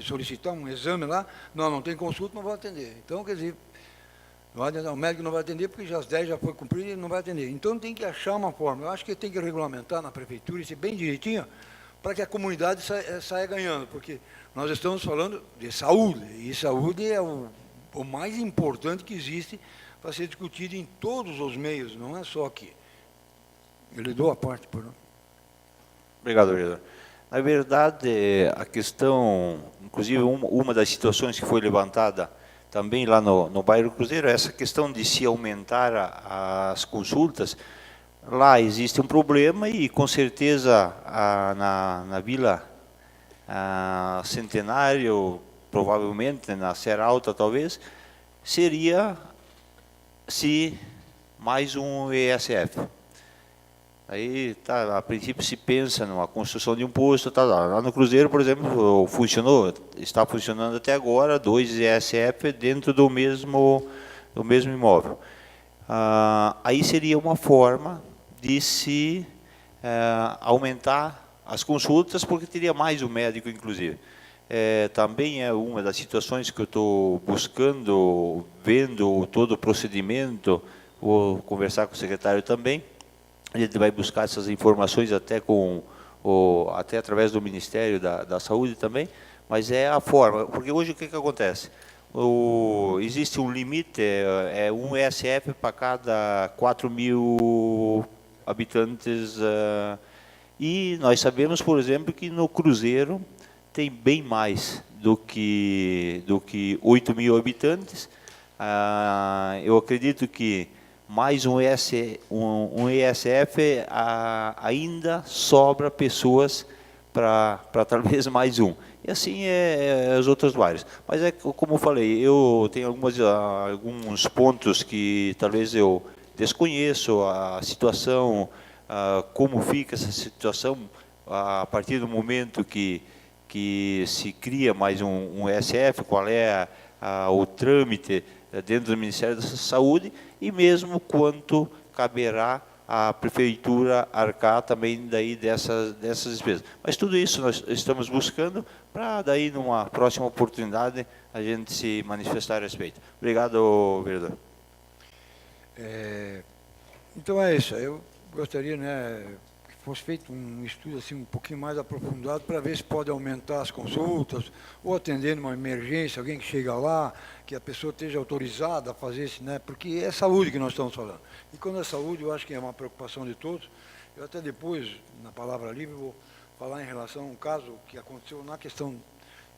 solicitar um exame lá, não tem consulta, não vai atender. Então, quer dizer, o médico não vai atender porque já às 10 já foi cumprido e não vai atender. Então, tem que achar uma forma. Eu acho que tem que regulamentar na prefeitura, isso bem direitinho, para que a comunidade saia ganhando, porque nós estamos falando de saúde, e saúde é o mais importante que existe para ser discutido em todos os meios, não é só aqui. Eu lhe dou a parte, por não. Obrigado, vereador. Na verdade, a questão, inclusive uma das situações que foi levantada também lá no bairro Cruzeiro, é essa questão de se aumentar as consultas. Lá existe um problema e, com certeza, na Vila Centenário, provavelmente, na Serra Alta, talvez, seria mais um ESF. Aí, a princípio, se pensa numa construção de um posto. Lá no Cruzeiro, por exemplo, está funcionando até agora 2 ESF dentro do mesmo imóvel. Aí seria uma forma de se aumentar as consultas, porque teria mais um médico, inclusive. Também é uma das situações que eu estou buscando, vendo todo o procedimento, vou conversar com o secretário também. A gente vai buscar essas informações até através do Ministério da Saúde também, mas é a forma, porque hoje o que acontece? Existe um limite, um ESF para cada 4.000 habitantes, e nós sabemos, por exemplo, que no Cruzeiro tem bem mais do que 8.000 habitantes. Eu acredito que mais um ESF, ainda sobra pessoas para talvez mais um. E assim os outros vários. Mas como eu falei, eu tenho alguns pontos que talvez eu desconheço a situação, como fica essa situação a partir do momento que se cria mais um ESF, qual é o trâmite dentro do Ministério da Saúde, e mesmo quanto caberá à prefeitura arcar também daí dessas despesas. Mas tudo isso nós estamos buscando para daí, numa próxima oportunidade, a gente se manifestar a respeito. Obrigado, vereador. Então é isso. Eu gostaria, que fosse feito um estudo assim um pouquinho mais aprofundado para ver se pode aumentar as consultas, ou atender numa emergência, alguém que chega lá, que a pessoa esteja autorizada a fazer isso, porque é saúde que nós estamos falando. E quando é saúde, eu acho que é uma preocupação de todos. Eu até depois, na palavra livre, vou falar em relação a um caso que aconteceu na questão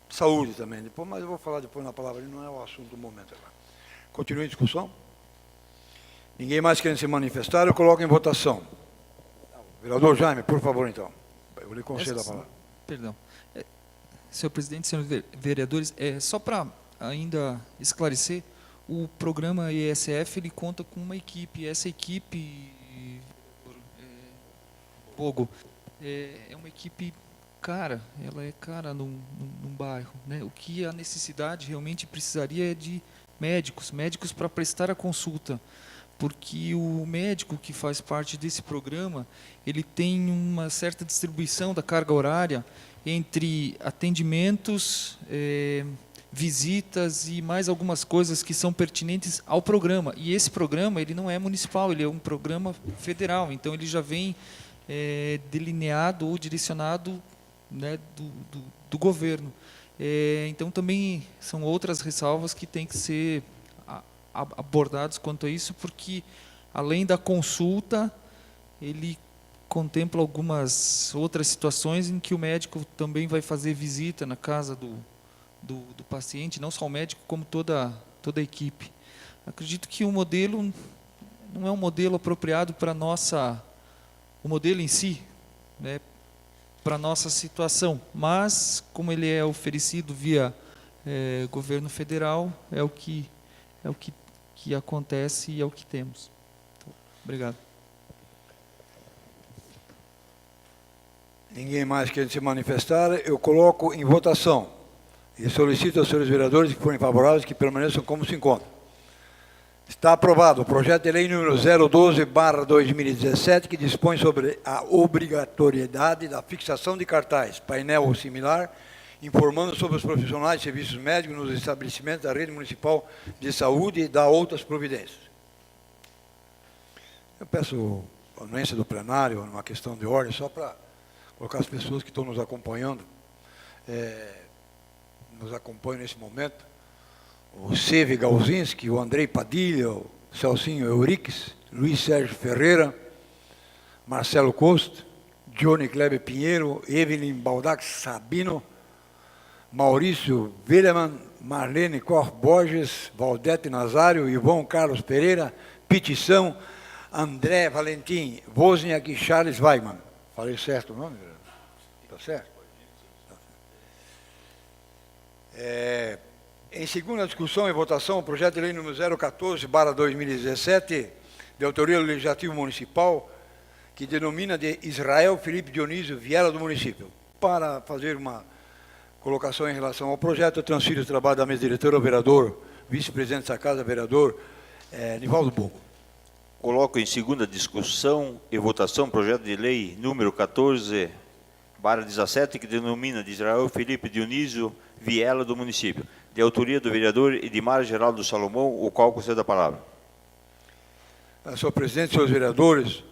de saúde também, mas eu vou falar depois na palavra livre, não é o assunto do momento agora. Continue a discussão. Ninguém mais querendo se manifestar, eu coloco em votação. Vereador Jaime, por favor, então. Eu lhe concedo a palavra. Perdão. senhor presidente, senhores vereadores, só para ainda esclarecer, o programa ESF ele conta com uma equipe. Essa equipe, Bogo, é uma equipe cara, ela é cara num bairro, né? O que a necessidade realmente precisaria é de médicos para prestar a consulta, porque o médico que faz parte desse programa, ele tem uma certa distribuição da carga horária entre atendimentos, visitas e mais algumas coisas que são pertinentes ao programa. E esse programa ele não é municipal, ele é um programa federal, então ele já vem delineado ou direcionado, né, do governo. Então também são outras ressalvas que têm que ser abordados quanto a isso, porque além da consulta, ele contempla algumas outras situações em que o médico também vai fazer visita na casa do paciente, não só o médico, como toda a equipe. Acredito que o modelo não é um modelo apropriado para o modelo em si, né, para a nossa situação, mas como ele é oferecido via governo federal, é o que acontece e é o que temos. Então, obrigado. Ninguém mais quer se manifestar, eu coloco em votação e solicito aos senhores vereadores que forem favoráveis que permaneçam como se encontram. Está aprovado o projeto de lei número 012/2017, que dispõe sobre a obrigatoriedade da fixação de cartaz, painel ou similar, informando sobre os profissionais de serviços médicos nos estabelecimentos da rede municipal de saúde e da outras providências. Eu peço a anuência do plenário, uma questão de ordem, só para colocar as pessoas que estão nos acompanhando, nos acompanham nesse momento, o Seve Galzinski, o Andrei Padilha, o Celcinho Euriques, Luiz Sérgio Ferreira, Marcelo Costa, Johnny Kleber Pinheiro, Evelyn Baldac Sabino, Maurício Willeman, Marlene Koch Borges, Valdete Nazário, Ivon Carlos Pereira, Petição, André Valentim Wozniak e Charles Weigmann. Falei certo o nome? Está certo? Em segunda discussão e votação, o projeto de lei número 014/2017, de autoria do Legislativo Municipal, que denomina de Israel Felipe Dionísio Viela do município. Para fazer uma colocação em relação ao projeto, eu transfiro o trabalho da mesa diretora ao vereador, vice-presidente dessa casa, vereador Nivaldo Bogo. Coloco em segunda discussão e votação o projeto de lei número 14/17, que denomina de Israel Felipe Dionísio Viela do município, de autoria do vereador Edmar Geraldo Salomão, o qual concede a palavra. Senhor presidente, senhores vereadores,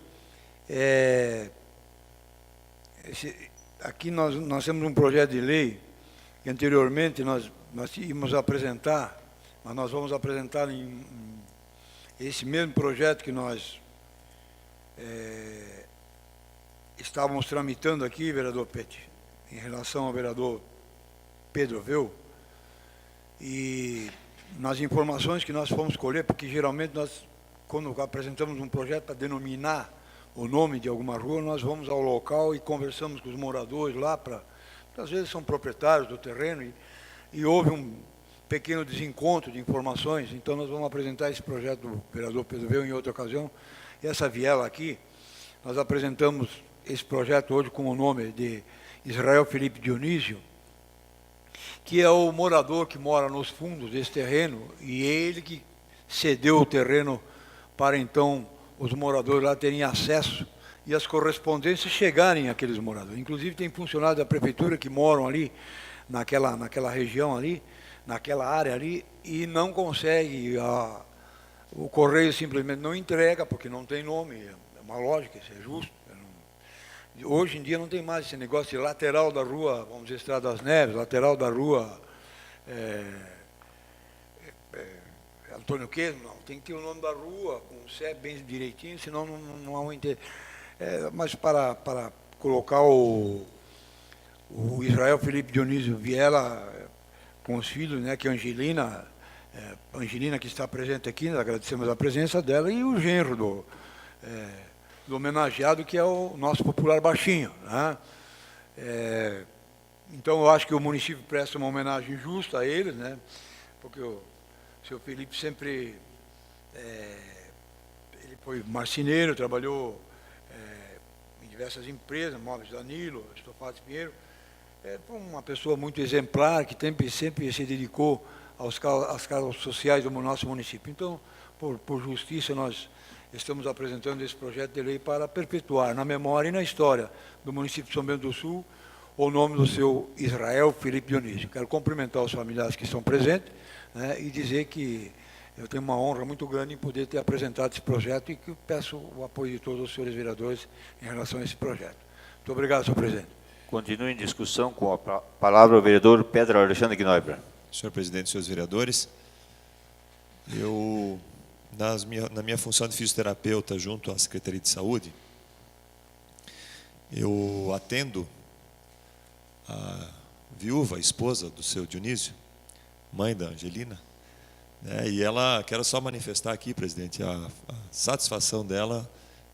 aqui nós temos um projeto de lei que anteriormente nós íamos apresentar, mas nós vamos apresentar esse mesmo projeto que nós estávamos tramitando aqui, vereador Pete, em relação ao vereador Pedro Veu, e nas informações que nós fomos colher, porque geralmente nós, quando apresentamos um projeto para denominar o nome de alguma rua, nós vamos ao local e conversamos com os moradores lá, às vezes são proprietários do terreno, e houve um pequeno desencontro de informações, então nós vamos apresentar esse projeto do vereador Pedro Veu em outra ocasião. E essa viela aqui, nós apresentamos esse projeto hoje com o nome de Israel Felipe Dionísio, que é o morador que mora nos fundos desse terreno, e ele que cedeu o terreno para, então, os moradores lá terem acesso e as correspondências chegarem àqueles moradores. Inclusive, tem funcionários da prefeitura que moram ali, naquela região ali, naquela área ali, e não consegue, o correio simplesmente não entrega, porque não tem nome, é uma lógica, isso é justo. Hoje em dia não tem mais esse negócio de lateral da rua, vamos dizer, Estrada das Neves, lateral da rua Antônio Queijo, não. Tem que ter o nome da rua, com o CEP bem direitinho, senão não há um interesse. Mas para colocar o Israel Felipe Dionísio Viela com os filhos, né, que é Angelina, Angelina que está presente aqui, nós agradecemos a presença dela, e o genro do homenageado, que é o nosso popular baixinho, né? Então, eu acho que o município presta uma homenagem justa a eles, né? Porque o senhor Felipe sempre ele foi marceneiro, trabalhou em diversas empresas, Móveis Danilo, Estofados Pinheiro. Foi uma pessoa muito exemplar, que sempre se dedicou às causas sociais do nosso município. Então, por justiça, nós estamos apresentando esse projeto de lei para perpetuar na memória e na história do município de São Bento do Sul o nome do seu Israel Felipe Dionísio. Quero cumprimentar os familiares que estão presentes, né, e dizer que eu tenho uma honra muito grande em poder ter apresentado esse projeto e que peço o apoio de todos os senhores vereadores em relação a esse projeto. Muito obrigado, senhor presidente. Continue em discussão com a palavra o vereador Pedro Alexandre Gneuber. Senhor presidente, senhores vereadores, eu, na minha função de fisioterapeuta junto à Secretaria de Saúde, eu atendo a viúva, a esposa do seu Dionísio, mãe da Angelina, né, e ela, quero só manifestar aqui, presidente, a satisfação dela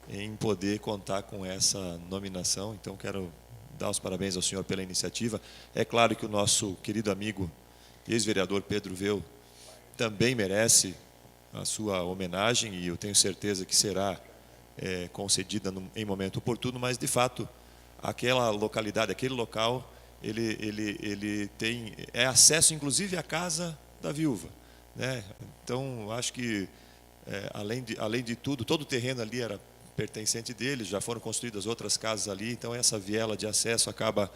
em poder contar com essa nominação. Então, quero dar os parabéns ao senhor pela iniciativa. É claro que o nosso querido amigo e ex-vereador Pedro Veu também merece a sua homenagem, e eu tenho certeza que será concedida em momento oportuno, mas, de fato, aquela localidade, aquele local, ele tem acesso, inclusive, à casa da viúva, né? Então, acho que, além de tudo, todo o terreno ali era pertencente deles, já foram construídas outras casas ali, então essa viela de acesso acaba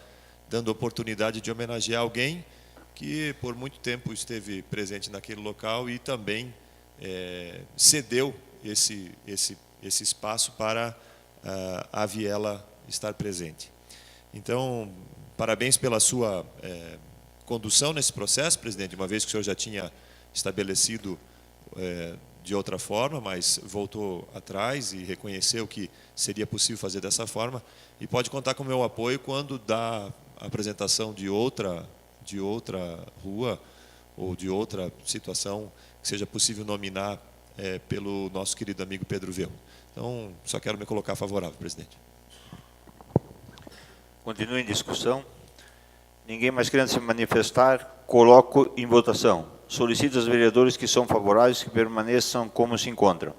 dando oportunidade de homenagear alguém que por muito tempo esteve presente naquele local e também cedeu esse espaço para a viela estar presente. Então, parabéns pela sua condução nesse processo, presidente, uma vez que o senhor já tinha estabelecido de outra forma, mas voltou atrás e reconheceu que seria possível fazer dessa forma, e pode contar com o meu apoio quando dá a apresentação de outra rua ou de outra situação que seja possível nominar pelo nosso querido amigo Pedro Veu. Então, só quero me colocar favorável, presidente. Continue em discussão. Ninguém mais querendo se manifestar, coloco em votação. Solicito aos vereadores que são favoráveis que permaneçam como se encontram.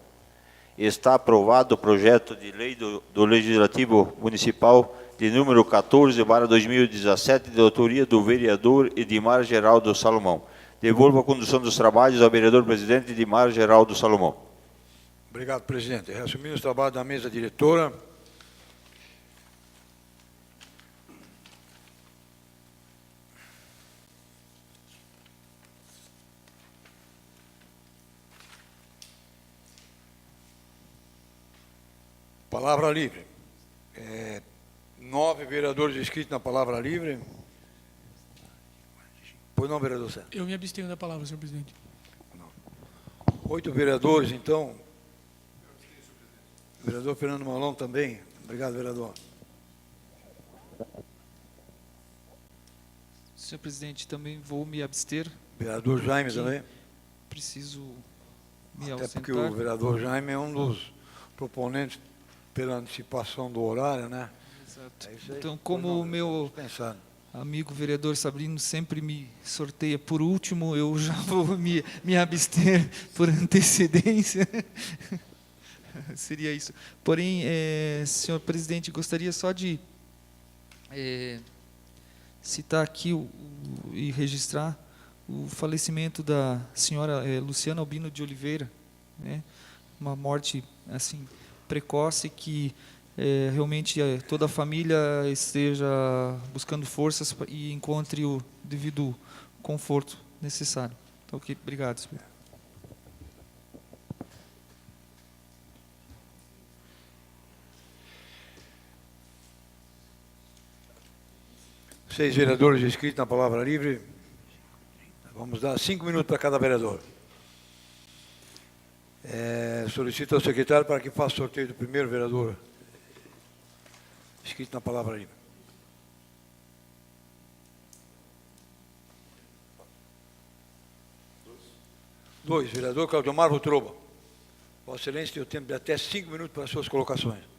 Está aprovado o projeto de lei do Legislativo Municipal de número 14/2017, de autoria do vereador Edimar Geraldo Salomão. Devolvo a condução dos trabalhos ao vereador presidente Edimar Geraldo Salomão. Obrigado, presidente. Reassumindo os trabalhos da mesa diretora. Palavra livre. 9 vereadores inscritos na palavra livre. Pois não, vereador Sérgio? Eu me abstenho da palavra, senhor presidente. 8 vereadores, então. Vereador Fernando Malão também. Obrigado, vereador. Senhor presidente, também vou me abster. Vereador Jaime também. Preciso me Até ausentar. porque o vereador Jaime é um dos proponentes pela antecipação do horário, né? Exato. É isso aí. Então, como o meu amigo vereador Sabrino sempre me sorteia por último, eu já vou me abster por antecedência. Seria isso. Porém, senhor presidente, gostaria só de citar aqui e registrar o falecimento da senhora Luciana Albino de Oliveira, né? Uma morte assim precoce, que realmente toda a família esteja buscando forças e encontre o devido conforto necessário. Então, ok, obrigado, senhor. 6 vereadores inscritos na palavra livre. Vamos dar 5 minutos para cada vereador. Solicito ao secretário para que faça o sorteio do primeiro vereador inscrito na palavra livre. Dois, vereador Claudiomar Votroba. Vossa Excelência tem o tempo de até 5 minutos para as suas colocações.